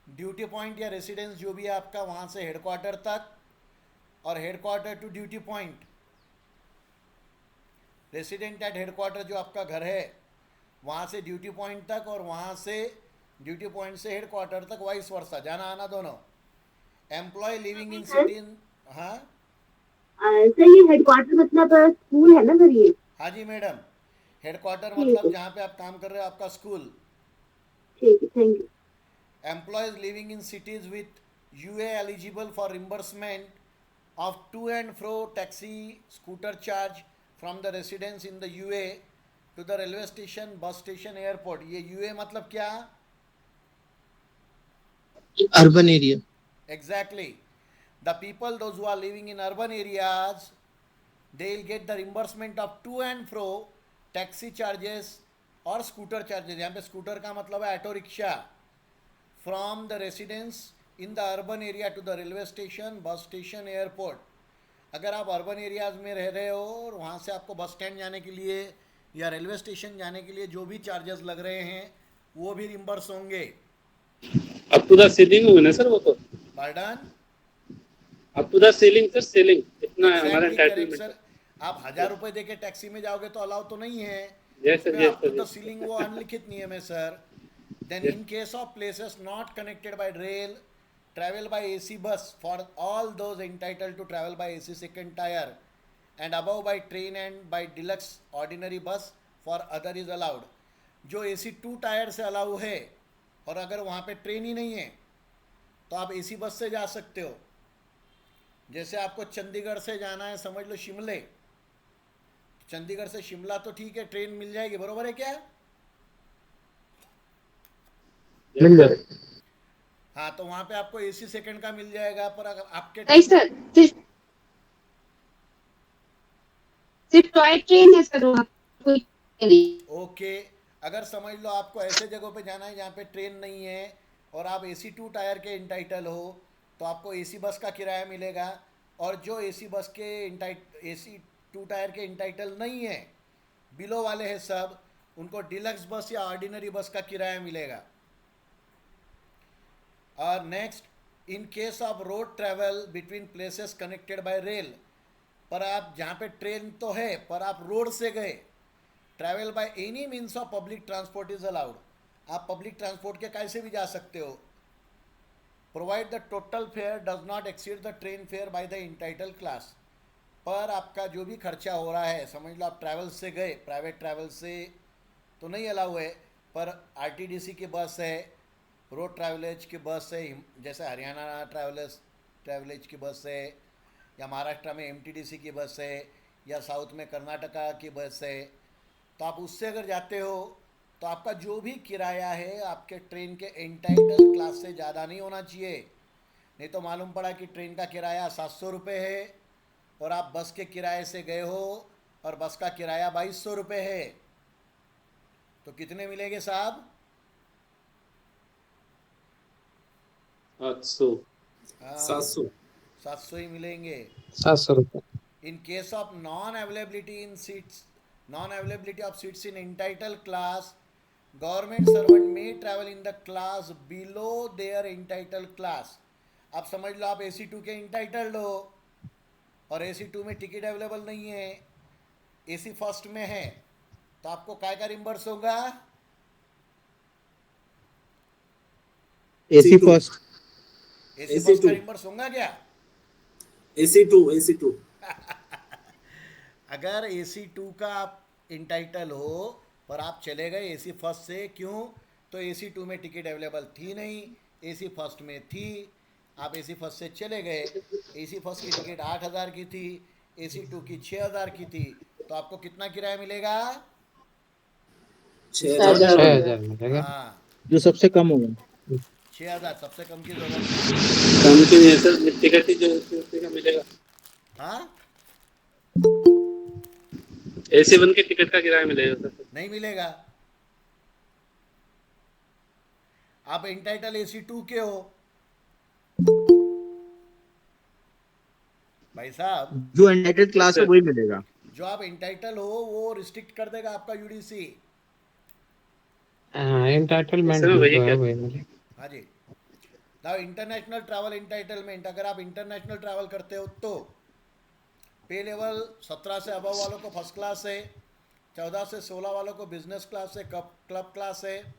ड्यूटी पॉइंट या रेसिडेंस जो भी है आपका, वहाँ से हेडक्वार्टर तक और headquarter to duty point. Resident at headquarter जो आपका घर है वहाँ से ड्यूटी पॉइंट तक और वहाँ से ड्यूटी पॉइंट से हेडक्वार्टर तक वाइस वर्सा, जाना आना दोनों। एम्प्लॉय लिविंग इन सिटी, हाँ सर ये हेडक्वार्टर मतलब स्कूल है ना सर ये? हाँ जी मैडम, हेडक्वार्टर मतलब जहाँ पे आप काम कर रहे हो आपका स्कूल। ठीक है, thank you. Employees living in cities with UA eligible for reimbursement of to and fro taxi scooter charge from the residence in the UA to the railway station, bus station, airport. ये UA मतलब क्या? Urban area. Exactly. The people, those who are living in urban areas, they will get the reimbursement of to and fro taxi charges और scooter charges। यहाँ पे scooter का मतलब है auto rickshaw. From the residence in the urban area to the railway station, bus station, airport। अगर आप urban areas में रह रहे हो और वहाँ से आपको बस स्टैंड जाने के लिए या रेलवे स्टेशन जाने के लिए जो भी चार्जेस लग रहे हैं वो भी रिम्बर्स होंगे। अप टू द सीलिंग होगा ना सर वो तो? Pardon? Up to the ceiling sir, ceiling इतना है हमारा Exactly correct, एंटाइटलमेंट। सर। आप 1000 रुपए देके टैक्सी में जाओगे तो अलाउ तो नहीं है। Yes sir, yes sir. तो सीलिंग वो अनलिखित नियम है सर। Then in case of places not connected by rail, travel by AC bus for all those entitled to travel by AC second tier and above by train and by deluxe ordinary bus for other is allowed। जो AC 2 tyre से allow है और अगर वहाँ पे train ही नहीं है तो आप AC बस से जा सकते हो। जैसे आपको चंडीगढ़ से जाना है, समझ लो शिमले, चंडीगढ़ से शिमला तो ठीक है, ट्रेन मिल जाएगी, बरोबर है क्या? मिल जाएगा। हाँ, तो वहाँ पे आपको AC सेकंड का मिल जाएगा। पर अगर आपके नहीं सर, सिर्फ टॉय ट्रेन है सर वहाँ नहीं। ओके, अगर समझ लो आपको ऐसे जगहों पे जाना है जहाँ पे ट्रेन नहीं है और आप एसी 2 टायर के इंटाइटल हो, तो आपको एसी बस का किराया मिलेगा। और जो एसी बस के एसी 2 टायर के इंटाइटल नहीं है, बिलो वाले हैं सब, उनको डिलक्स बस या ऑर्डिनरी बस का किराया मिलेगा। और next, in case of road travel between places connected by rail, पर आप जहाँ पे ट्रेन तो है पर आप रोड से गए, travel by any means of public transport is allowed, आप पब्लिक ट्रांसपोर्ट के कैसे भी जा सकते हो। Provide the total fare does not exceed the train fare by the entitled class, पर आपका जो भी खर्चा हो रहा है, समझ लो आप ट्रैवल से गए, प्राइवेट ट्रैवल से तो नहीं अलाउ है, पर आरटीडीसी की बस है, रोड ट्रैवलेज की बस है, जैसे हरियाणा ट्रैवलेज की बस है, या महाराष्ट्र में एमटीडीसी की बस है, या साउथ में कर्नाटका की बस है, तो आप उससे अगर जाते हो तो आपका जो भी किराया है आपके ट्रेन के एंटाइटल क्लास से ज़्यादा नहीं होना चाहिए। नहीं तो मालूम पड़ा कि ट्रेन का किराया 700 रुपये है और आप बस के किराए से गए हो और बस का किराया 2200 रुपये है, तो कितने मिलेंगे साहब? 700 हाँ, 700 700 ही मिलेंगे। 700 रुपये। In case of non-availability of seats in entitled class, government servant may travel in the class below their entitled class। आप समझ लो आप AC2 के entitled हो और AC2 में टिकट अवेलेबल नहीं है, AC फर्स्ट में है, तो आपको काय का रिम्बर्स होगा? AC first. AC फर्स्ट का रिम्बर्स होगा क्या? AC2 अगर AC2 का आप इंटाइटल हो पर आप चले गए AC फर्स्ट से, क्यों? तो AC2 में टिकट अवेलेबल थी नहीं, AC फर्स्ट में थी, आप AC फर्स्ट से चले गए, AC फर्स्ट की टिकट 8,000 की थी, AC2 की 6,000 की थी, तो आपको कितना किराया मिलेगा? 6,000 मिलेगा, हाँ, जो सबसे कम होगा। 6,000 सबसे कम की जरूरत। कम की नहीं है सर, टिकट ही जो उसी का मिलेगा। हाँ, AC1 के टिकट का किराया मिलेगा सर? नहीं मिलेगा। आप इंटाइटल AC2 के हो भाई साहब, जो एंटाइटल्ड क्लास है वही मिलेगा। जो आप इंटाइटल हो वो रिस्ट्रिक्ट कर देगा आपका यूडीसी। एंटाइटलमेंट वही है क्या? वही मिलेगा। हाँ जी। नाउ इंटरनेशनल ट्रैवल इंटाइटलमेंट, अगर आप इंटरनेशनल ट्रैवल करते हो तो पे लेवल 17 से अबव वालों को फर्स्ट क्लास है, 14 से 16 वालों को बिजनेस क्लास है, क्लब क्लास है,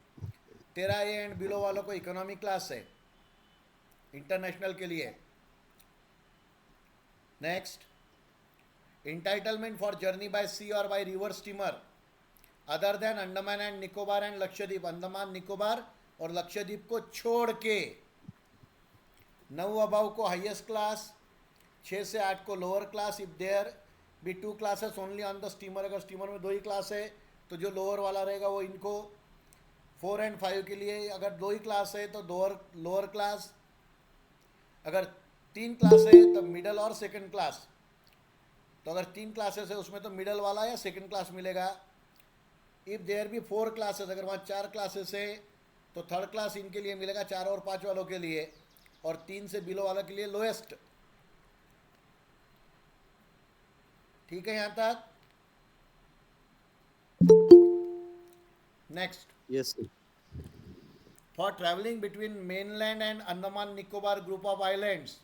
13A एंड बिलो वालों को इकोनॉमी क्लास है इंटरनेशनल के लिए। Next, entitlement for journey by sea और by river steamer other than Andaman and Nicobar and Lakshadweep, Andaman Nicobar और लक्षद्वीप को छोड़ के 9 अबव को हाईएस्ट क्लास, 6 से 8 को lower class, if there be 2 classes only on the steamer, अगर स्टीमर में 2 ही क्लास है तो जो लोअर वाला रहेगा वो इनको, 4 एंड 5 के लिए अगर 2 ही क्लास है तो लोअर क्लास, अगर 3 क्लास है तो मिडल और सेकंड क्लास, तो अगर 3 क्लासेस है उसमें तो मिडल वाला या सेकंड क्लास मिलेगा। इफ देयर बी 4 क्लासेस, अगर वहाँ 4 क्लासेस है तो थर्ड क्लास इनके लिए मिलेगा, 4 और 5 वालों के लिए, और 3 से बिलो वालों के लिए लोएस्ट। ठीक है यहाँ तक? Next, yes for traveling between mainland and Andaman Nicobar group of islands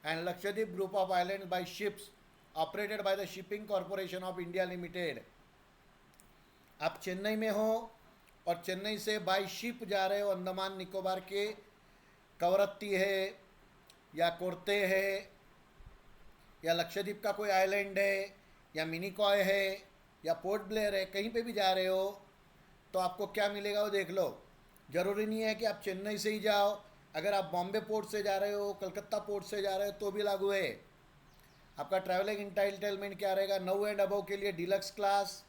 and Lakshadweep group of islands by ships operated by the Shipping Corporation of India Limited। आप चेन्नई में हो और चेन्नई से बाय शिप जा रहे हो अंडमान निकोबार के कवरत्ती है या कोरते है या लक्षद्वीप का कोई आइलैंड है या मिनिकॉय है या पोर्ट ब्लेयर है, कहीं पे भी जा रहे हो तो आपको क्या मिलेगा वो देख लो। ज़रूरी नहीं है कि आप चेन्नई से ही जाओ, अगर आप बॉम्बे पोर्ट से जा रहे हो, कलकत्ता पोर्ट से जा रहे हो तो भी लागू है। आपका ट्रैवलिंग इंटाइटलमेंट क्या रहेगा? 9 एंड अबव के लिए डिलक्स क्लास,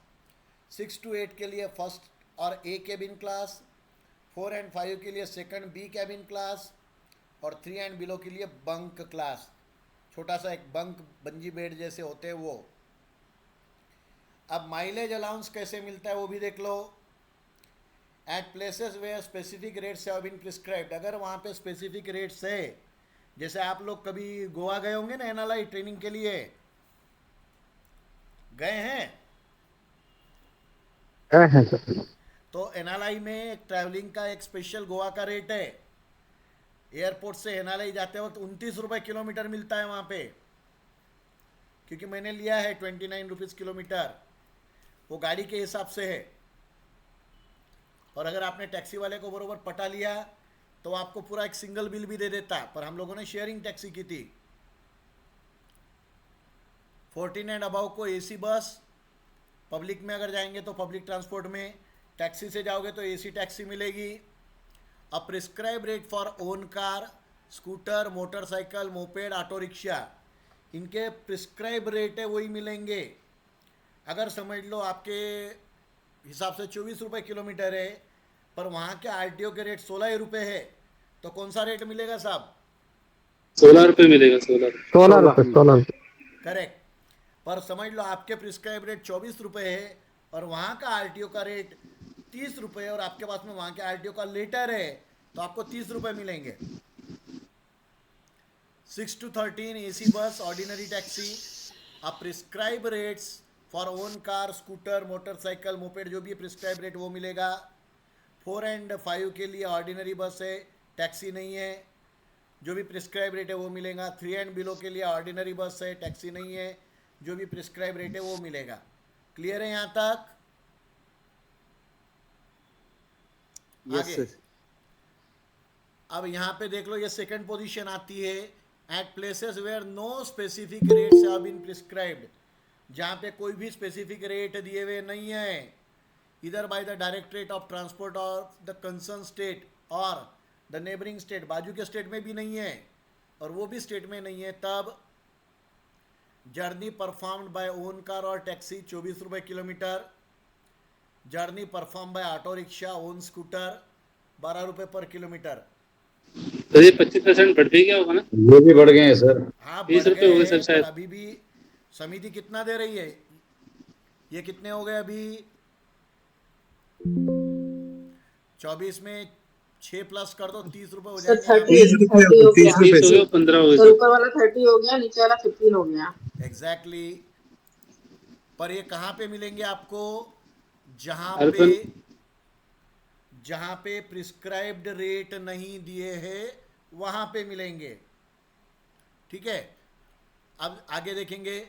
6 to 8 के लिए फर्स्ट और ए केबिन क्लास, 4 एंड 5 के लिए सेकंड बी केबिन क्लास और 3 एंड बिलो के लिए बंक क्लास, छोटा सा एक बंक बंजी बेड जैसे होते हैं वो। अब माइलेज अलाउंस कैसे मिलता है वो भी देख लो। At places where specific rates have been prescribed, अगर वहाँ पे स्पेसिफिक रेट्स है, जैसे आप लोग कभी गोवा गए होंगे ना एनएलआई ट्रेनिंग के लिए, गए हैं? सर। तो एनएलआई में एक ट्रैवलिंग का एक स्पेशल गोवा का रेट है। एयरपोर्ट से एनएलआई जाते वक्त 29 रुपये किलोमीटर मिलता है वहाँ पे, क्योंकि मैंने लिया है 29 रुपीज़ किलोमीटर, वो गाड़ी के हिसाब से है। और अगर आपने टैक्सी वाले को बरोबर पटा लिया तो आपको पूरा एक सिंगल बिल भी दे देता, पर हम लोगों ने शेयरिंग टैक्सी की थी। 14 एंड अबाव को एसी बस, पब्लिक में अगर जाएंगे तो पब्लिक ट्रांसपोर्ट में, टैक्सी से जाओगे तो एसी टैक्सी मिलेगी। अ prescribe rate for own car, scooter, motorcycle, moped, auto rickshaw, इनके प्रिस्क्राइब रेट है वही मिलेंगे। अगर समझ लो आपके हिसाब से 24 रुपये किलोमीटर है, पर वहाँ के आरटीओ के रेट 16 रुपये है, तो कौन सा रेट मिलेगा साहब? 16 रुपये मिलेगा। 16 16 करेक्ट। पर समझ लो आपके प्रिस्क्राइब रेट 24 रुपये है और वहाँ का आरटीओ का रेट 30 रुपये, और आपके पास में वहाँ के आरटीओ का लेटर है, तो आपको 30 रुपये मिलेंगे। 6 to 13 AC bus, ordinary taxi, अब prescribe rates for own car, scooter, motorcycle, moped, जो भी प्रिस्क्राइब रेट वो मिलेगा। 4 and 5 के लिए ऑर्डिनरी बस है, टैक्सी नहीं है, जो भी प्रिस्क्राइब रेट है वो मिलेगा। 3 and below के लिए ऑर्डिनरी बस है, टैक्सी नहीं है, जो भी प्रिस्क्राइब रेट है वो मिलेगा। क्लियर है यहाँ तक? आगे अब यहाँ पे देख लो, ये सेकंड पोजीशन आती है, at places where no specific rates have been prescribed, जहाँ पे कोई भी स्पेसिफिक रेट दिए हुए नहीं है, इधर by the directorate of transport of the concern state और द नेबरिंग स्टेट, बाजू के स्टेट में भी नहीं है और वो भी स्टेट में नहीं है, तब journey performed by own car और टैक्सी 24 रुपये kilometre, journey perform by auto rickshaw, own scooter 12 रुपये पर किलोमीटर। तो ये 25% बढ़ भी गया होगा ना? ये भी बढ़ गए हैं सर। हाँ, 20 रुपये हो गए सर शायद। अभी भी समिति कितना दे रही है? ये कितने हो गए अभी? 24 में 6 प्लस कर दो, 30 रुपये हो जाएंगे। 30 हो गया, 20 हो गया, 15 हो तो गया। ऊपर वाला 30 हो गया, नीचे वाला 15 हो गया। एग्जैक्टली। पर ये कहाँ पे मिलेंगे आपको? जहाँ पे प्रिस्क्राइब्ड रेट नहीं दिए हैं वहाँ पे मिलेंगे। ठीक है, अब आगे देखेंगे।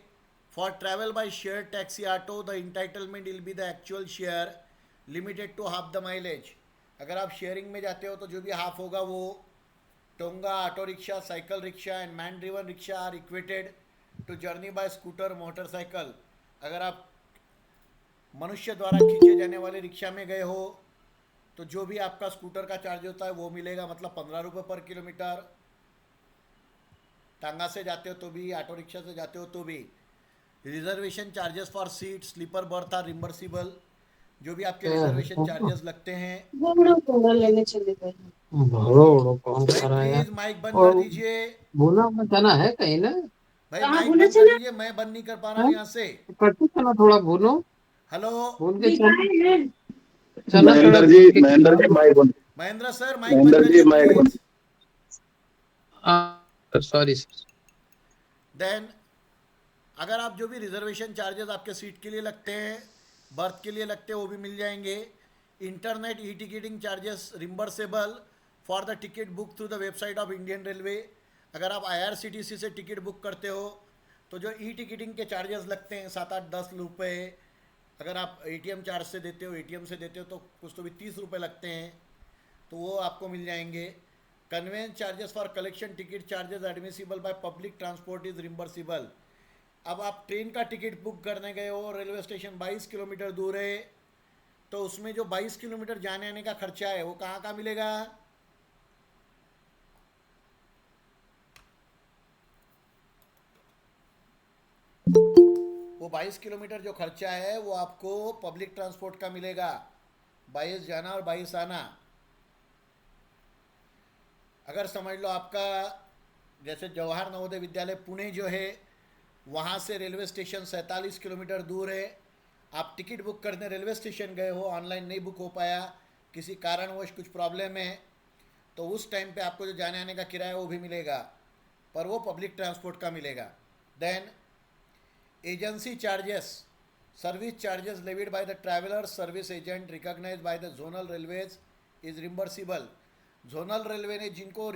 For travel by share taxi auto the entitlement will be the actual share limited to half the mileage. अगर आप शेयरिंग में जाते हो तो जो भी हाफ होगा वो tonga, auto rickshaw, cycle rickshaw and man driven rickshaw are equated to journey by scooter, motorcycle. अगर आप मनुष्य द्वारा खींचे जाने वाले रिक्शा में गए हो तो जो भी आपका स्कूटर का चार्ज होता है वो मिलेगा, मतलब 15 रुपये पर किलोमीटर। टांगा से जाते हो तो भी, ऑटो रिक्शा से जाते हो तो भी। Reservation charges for seat, sleeper berth are reimbursable. जो भी आपके रिजर्वेशन चार्जेस लगते हैं। लेने चले गए। प्लीज माइक बंद कर दीजिए बोला जाना है कहीं ना, भाई, माइक बंद कर दीजिए, मैं बंद नहीं कर पा रहा हूँ यहाँ से। करते चलो थोड़ा बोलो, हेलो बोल के महेंद्र जी माइक बंद। महेंद्र सर, माइक बंद करिए प्लीज। सॉरी। देन अगर आप जो भी रिजर्वेशन चार्जेस आपके सीट के लिए लगते हैं, बर्थ के लिए लगते हैं, वो भी मिल जाएंगे। Internet e ticketing charges reimbursable for the ticket book through the website of Indian railway. अगर आप IRCTC से टिकट बुक करते हो तो जो ई टिकटिंग के चार्जेस लगते हैं 7-8-10 रुपये, अगर आप ATM चार्ज से देते हो, ATM से देते हो तो कुछ तो भी 30 रुपये लगते हैं, तो वो आपको मिल जाएंगे। Conveyance charges for collection ticket charges admissible by public transport is reimbursable. अब आप ट्रेन का टिकट बुक करने गए हो, रेलवे स्टेशन 22 किलोमीटर दूर है, तो उसमें जो 22 किलोमीटर जाने आने का खर्चा है वो कहाँ का मिलेगा? वो 22 किलोमीटर जो खर्चा है वो आपको पब्लिक ट्रांसपोर्ट का मिलेगा, 22 जाना और 22 आना। अगर समझ लो आपका जैसे जवाहर नवोदय विद्यालय पुणे जो है, वहाँ से रेलवे स्टेशन 47 किलोमीटर दूर है, आप टिकट बुक करने रेलवे स्टेशन गए हो, ऑनलाइन नहीं बुक हो पाया, किसी कारणवश कुछ प्रॉब्लम है, तो उस टाइम पे आपको जो जाने आने का किराया वो भी मिलेगा, पर वो पब्लिक ट्रांसपोर्ट का मिलेगा। Then agency charges, service charges levied by the traveller service agent recognise by the zonal railways is reimbursable. Zonal railway ने जिनको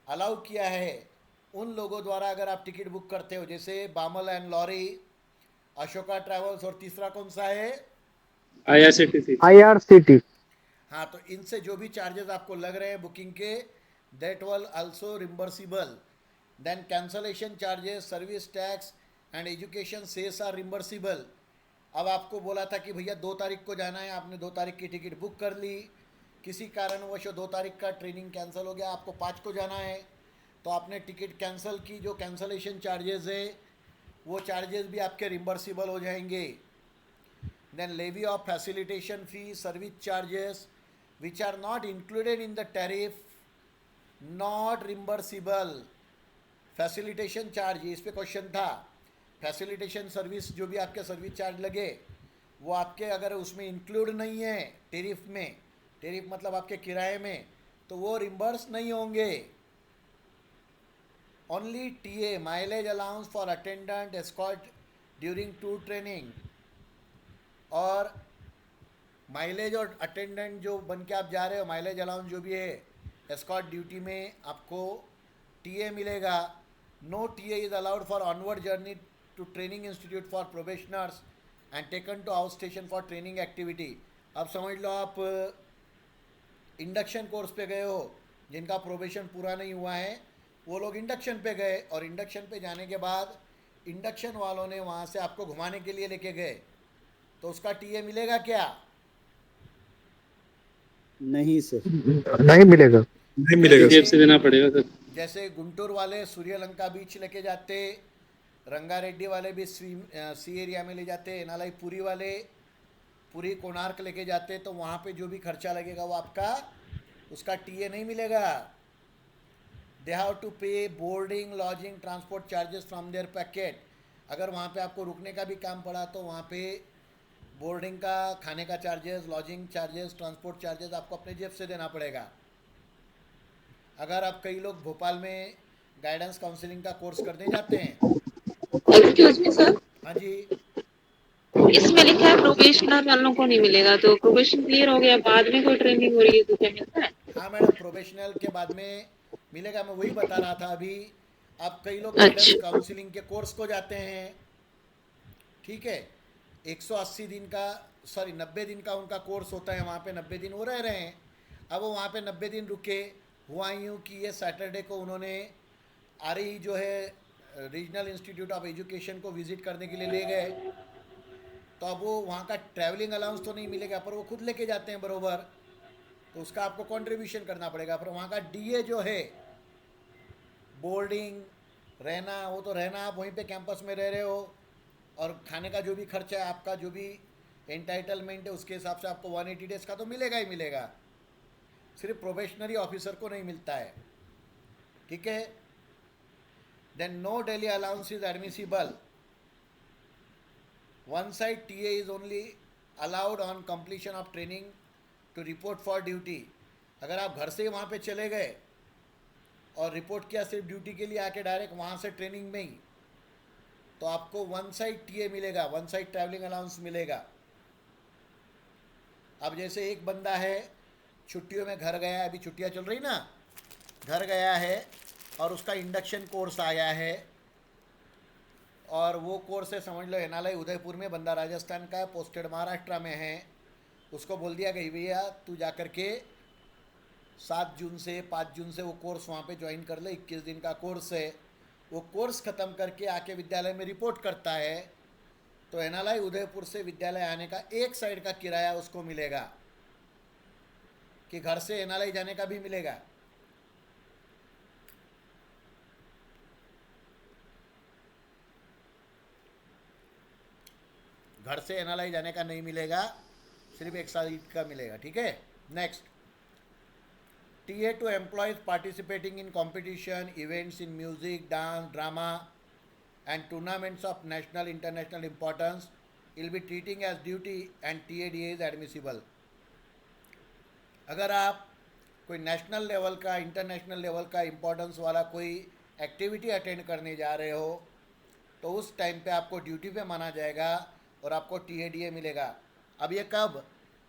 अलाउ किया है उन लोगों द्वारा अगर आप टिकट बुक करते हो, जैसे Balmer and Lawrie, Ashoka travels, और तीसरा कौन सा है, IRCTC। हाँ, तो इनसे जो भी चार्जेस आपको लग रहे हैं बुकिंग के, that will also reimbursable. Then cancellation charges, service tax and education cess are reimbursable. अब आपको बोला था कि भैया 2 तारीख को जाना है, आपने 2 तारीख की टिकट बुक कर ली, किसी कारणवश 2 तारीख का ट्रेनिंग कैंसिल हो गया, आपको 5 को जाना है, तो आपने टिकट कैंसिल की, जो कैंसलेशन चार्जेस है वो चार्जेस भी आपके रिम्बर्सिबल हो जाएंगे। Then levy of facilitation fee, service charges which are not included in the tariff not reimbursable. Facilitation charge, इस पे क्वेश्चन था, फैसिलिटेशन सर्विस जो भी आपके सर्विस चार्ज लगे वो आपके अगर उसमें इंक्लूड नहीं है टैरिफ में, टैरिफ मतलब आपके किराए में, तो वो रिम्बर्स नहीं होंगे। Only TA, mileage allowance for attendant escort during tour training, और माइलेज और अटेंडेंट जो बन के आप जा रहे हो, माइलेज अलाउंस जो भी है एस्कॉर्ट ड्यूटी में आपको टीए मिलेगा। No TA is allowed for onward journey to training institute for probationers and taken to out station for training activity. अब समझ लो आप इंडक्शन कोर्स पे गए हो, जिनका प्रोबेशन पूरा नहीं हुआ है वो लोग इंडक्शन पे गए, और इंडक्शन पे जाने के बाद इंडक्शन वालों ने वहाँ से आपको घुमाने के लिए लेके गए, तो उसका टीए मिलेगा क्या? नहीं सर, नहीं मिलेगा, नहीं मिलेगा, जेब से देना पड़ेगा सर। जैसे गुंटूर वाले सूर्यलंका बीच लेके जाते, रंगारेड्डी वाले भी सी एरिया में ले जाते, एनालाई पुरी वाले पूरी कोणार्क लेके जाते, तो वहाँ पे जो भी खर्चा लगेगा वो आपका, उसका टीए नहीं मिलेगा। They have to pay boarding, lodging, transport charges from their pocket. अगर वहाँ पे आपको रुकने का भी काम पड़ा तो वहाँ पे बोर्डिंग का, खाने का charges, lodging charges, transport charges आपको अपने जेब से देना पड़ेगा। अगर आप, कई लोग भोपाल में गाइडेंस काउंसलिंग का कोर्स करने जाते हैं। एक्सक्यूज मी सर, हाँ जी, इसमें लिखा है प्रोबेशनर वालों को नहीं मिलेगा, तो प्रोबेशन क्लियर हो गया, बाद में कोई ट्रेनिंग हो रही है तो क्या मिलता है? हाँ मैडम, प्रोफेशनल के बाद में मिलेगा, मैं वही बता रहा था अभी। आप कई लोग गाइडेंस काउंसलिंग के कोर्स को जाते हैं, ठीक है, 180 दिन का, सॉरी 90 दिन का उनका कोर्स होता है, वहाँ पे 90 दिन वो रह रहे हैं। अब वो वहाँ पे 90 दिन रुके, हुआ यूँ कि ये सैटरडे को उन्होंने आरई जो है रीजनल इंस्टीट्यूट ऑफ एजुकेशन को विज़िट करने के लिए ले गए, तो अब वो वहाँ का ट्रैवलिंग अलाउंस तो नहीं मिलेगा, पर वो खुद लेके जाते हैं बरोबर, तो उसका आपको कंट्रीब्यूशन करना पड़ेगा। पर वहाँ का डीए जो है, बोर्डिंग, रहना, वो तो रहना आप वहीं पे कैंपस में रह रहे हो, और खाने का जो भी खर्चा है, आपका जो भी एंटाइटलमेंट है उसके हिसाब से आपको 180 डेज़ का तो मिलेगा ही मिलेगा, सिर्फ प्रोबेशनरी ऑफिसर को नहीं मिलता है, ठीक है। Then no daily allowance is admissible, one side TA is only allowed on completion of training to report for duty. अगर आप घर से वहाँ पे चले गए और रिपोर्ट किया सिर्फ ड्यूटी के लिए आके डायरेक्ट वहाँ से ट्रेनिंग में ही, तो आपको वन साइड टीए मिलेगा, वन साइड ट्रैवलिंग अलाउंस मिलेगा। अब जैसे एक बंदा है छुट्टियों में घर गया है, अभी छुट्टियाँ चल रही ना, घर गया है और उसका इंडक्शन कोर्स आया है, और वो कोर्स है समझ लो एनालाई उदयपुर में, बंदा राजस्थान का है, पोस्टेड महाराष्ट्र में है, उसको बोल दिया गई भैया तू जा कर के 7 जून से 5 जून से वो कोर्स वहाँ पे ज्वाइन कर ले, 21 दिन का कोर्स है। वो कोर्स ख़त्म करके आके विद्यालय में रिपोर्ट करता है, तो एनालाई उदयपुर से विद्यालय आने का एक साइड का किराया उसको मिलेगा, कि घर से एनालाई जाने का भी मिलेगा। घर से एनालाई जाने का नहीं मिलेगा, सिर्फ एक साइड का मिलेगा, ठीक है। Next, TA to employees participating in competition, events in music, dance, drama and tournaments of national, international importance will be treating as duty and TADA is admissible. अगर आप कोई नेशनल लेवल का, इंटरनेशनल लेवल का importance वाला कोई activity attend करने जा रहे हो तो उस टाइम पे आपको ड्यूटी पे माना जाएगा और आपको TADA मिलेगा। अब ये कब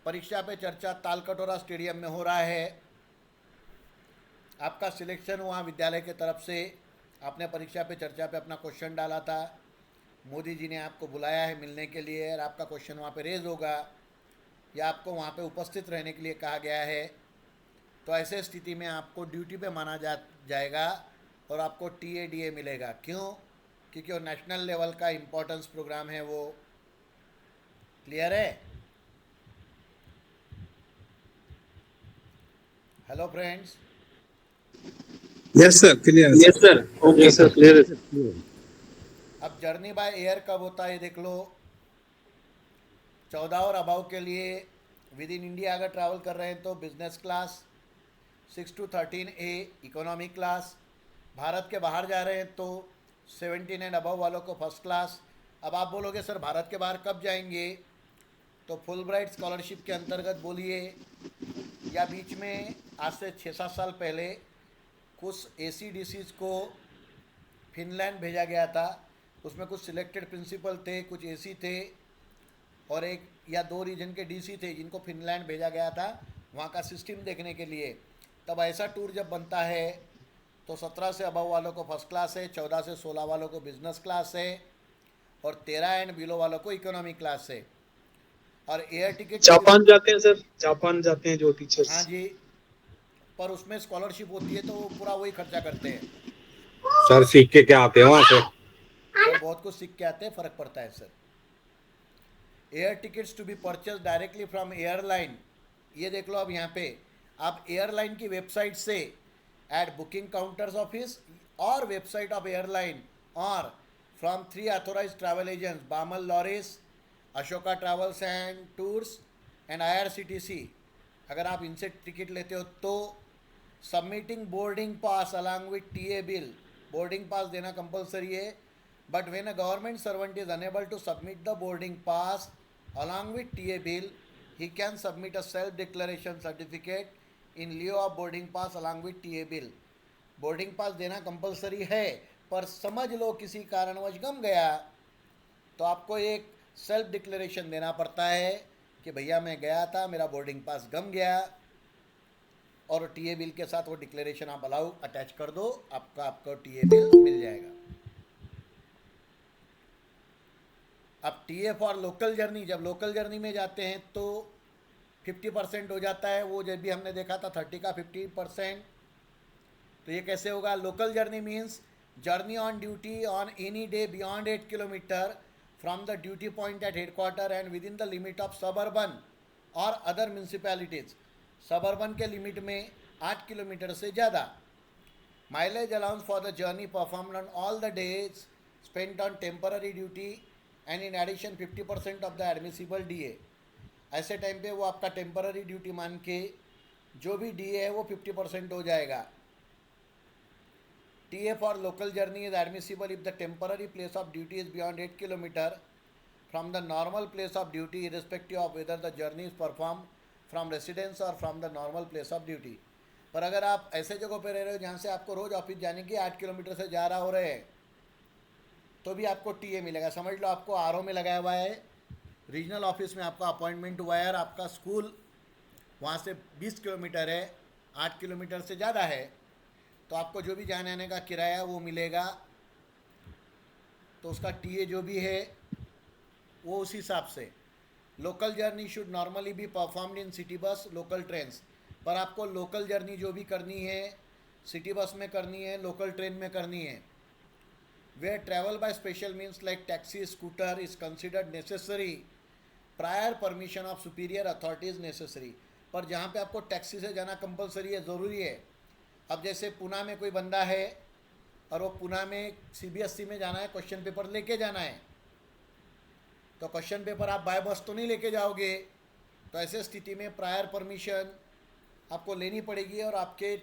परीक्षा पे चर्चा तालकटोरा स्टेडियम में हो रहा है, आपका सिलेक्शन हुआ विद्यालय के तरफ से, आपने परीक्षा पे चर्चा पे अपना क्वेश्चन डाला था, मोदी जी ने आपको बुलाया है मिलने के लिए और आपका क्वेश्चन वहाँ पे रेज होगा या आपको वहाँ पे उपस्थित रहने के लिए कहा गया है, तो ऐसे स्थिति में आपको ड्यूटी पे माना जाएगा और आपको TADA मिलेगा। क्यों? क्योंकि वो नेशनल लेवल का इम्पोर्टेंस प्रोग्राम है। वो क्लियर है? Hello friends. Yes sir, clear. Yes sir, okay sir, clear है सर। अब जर्नी बाय एयर कब होता है देख लो। 14 और अबाव के लिए विद इन इंडिया अगर ट्रैवल कर रहे हैं तो business class, 6 to 13A economy class. Bharat के बाहर जा रहे हैं तो 17 एंड अबव वालों को फर्स्ट क्लास। अब आप बोलोगे सर भारत के बाहर कब जाएंगे, तो फुल ब्राइट स्कॉलरशिप के अंतर्गत बोलिए, या बीच में आज से 6-7 साल पहले कुछ ACDCs को फिनलैंड भेजा गया था। उसमें कुछ सिलेक्टेड प्रिंसिपल थे, कुछ AC थे और 1 या 2 रीजन के DC थे जिनको फिनलैंड भेजा गया था वहाँ का सिस्टम देखने के लिए। तब ऐसा टूर जब बनता है तो 17 से अबव वालों को फर्स्ट क्लास है, 14 से 16 वालों को बिजनेस क्लास है और 13 एंड बिलो वालों को इकोनॉमी क्लास है। और एयर टिकट जापान जाते हैं सर, जापान जाते हैं जो टीचर्स। हाँ जी, पर उसमें स्कॉलरशिप होती है तो वो पूरा वही खर्चा करते हैं सर। सीख के क्या आते हैं वहाँ से? तो बहुत कुछ सीख के आते हैं, फ़र्क पड़ता है sir. Air tickets to be purchase directly from airline. ये देख लो अब यहाँ पे आप एयरलाइन की वेबसाइट से एट बुकिंग काउंटर्स ऑफिस और वेबसाइट ऑफ एयरलाइन और from 3 authorised travel agents, Balmer Lawries, Ashoka travels and tours and IRCTC। अगर आप इनसे टिकट लेते हो तो submitting boarding pass along with TA bill. Boarding pass देना कंपलसरी है, but when a government servant is unable to submit the boarding pass along with TA bill, he can submit a self declaration certificate in lieu of boarding pass along with TA bill। Boarding pass देना compulsory है, पर समझ लो किसी कारणवश गम गया तो आपको एक सेल्फ डिक्लेरेशन देना पड़ता है कि भैया मैं गया था, मेरा बोर्डिंग पास गम गया, और TA बिल के साथ वो डिक्लेरेशन आप अलाउ अटैच कर दो, आपको TA बिल मिल जाएगा। अब TA फॉर लोकल जर्नी, जब लोकल जर्नी में जाते हैं तो 50% हो जाता है। वो जब भी हमने देखा था 30 का 50%। तो ये कैसे होगा? Local journey means journey on duty on any day beyond 8 kilometre from the duty point at headquarter and within the limit of suburban और अदर म्यूनसिपैलिटीज़। सबअर्बन के लिमिट में 8 किलोमीटर से ज़्यादा। Mileage allowance for the journey performed on all the days spent on temporary duty and in addition 50% of the admissible DA। ऐसे time पे वो आपका temporary duty मान के जो भी DA है वो 50% हो जाएगा। TA for local journey is admissible if the temporary place of duty is beyond 8 kilometre from the normal place of duty irrespective of whether the journey is perform from residence और from the normal place of duty. पर अगर आप ऐसे जगहों पर रह रहे हो जहाँ से आपको रोज़ ऑफिस जाने की 8 किलोमीटर से ज़्यादा हो रहे हैं तो भी आपको TA मिलेगा। समझ लो आपको RO में लगाया हुआ है, रीजनल ऑफिस में आपका अपॉइंटमेंट हुआ है और आपका स्कूल वहाँ से 20 किलोमीटर है, 8 किलोमीटर से ज़्यादा है, तो आपको जो भी जाने आने का किराया वो मिलेगा। तो उसका TA जो भी है वो उस हिसाब से। Local journey should normally be performed in city bus local trains. पर आपको लोकल जर्नी जो भी करनी है सिटी बस में करनी है, लोकल ट्रेन में करनी है। Where travel by special means like taxi scooter is considered necessary, prior permission of superior authority is necessary. पर जहाँ पे आपको टैक्सी से जाना कंपलसरी है, ज़रूरी है। अब जैसे पुणे में कोई बंदा है और वो पुणे में CBSE में जाना है, क्वेश्चन पेपर लेके जाना है, तो क्वेश्चन पेपर आप बाय बस तो नहीं लेके जाओगे। तो ऐसे स्थिति में प्रायर परमिशन आपको लेनी पड़ेगी और आपके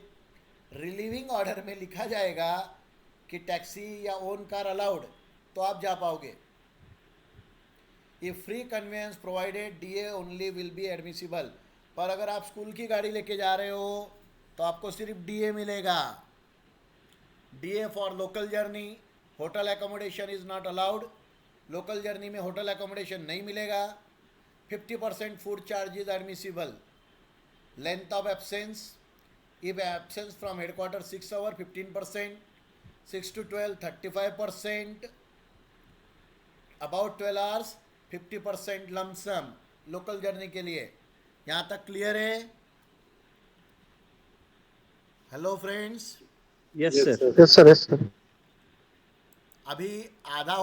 रिलीविंग ऑर्डर में लिखा जाएगा कि टैक्सी या ओन कार अलाउड, तो आप जा पाओगे। If free conveyance provided DA only will be admissible. पर अगर आप स्कूल की गाड़ी लेके जा रहे हो तो आपको सिर्फ डीए मिलेगा। DA for local journey, hotel accommodation is not allowed. Local journey में होटल एकोमोडेशन नहीं मिलेगा। 50% food charge is admissible. Length of absence, if absence from headquarter 6 hour 15%, 6 to 12 35%, about 12 hours 50% lump sum local journey के लिए। यहाँ तक clear है? Hello friends, yes sir. Yes sir, yes sir. अभी आधा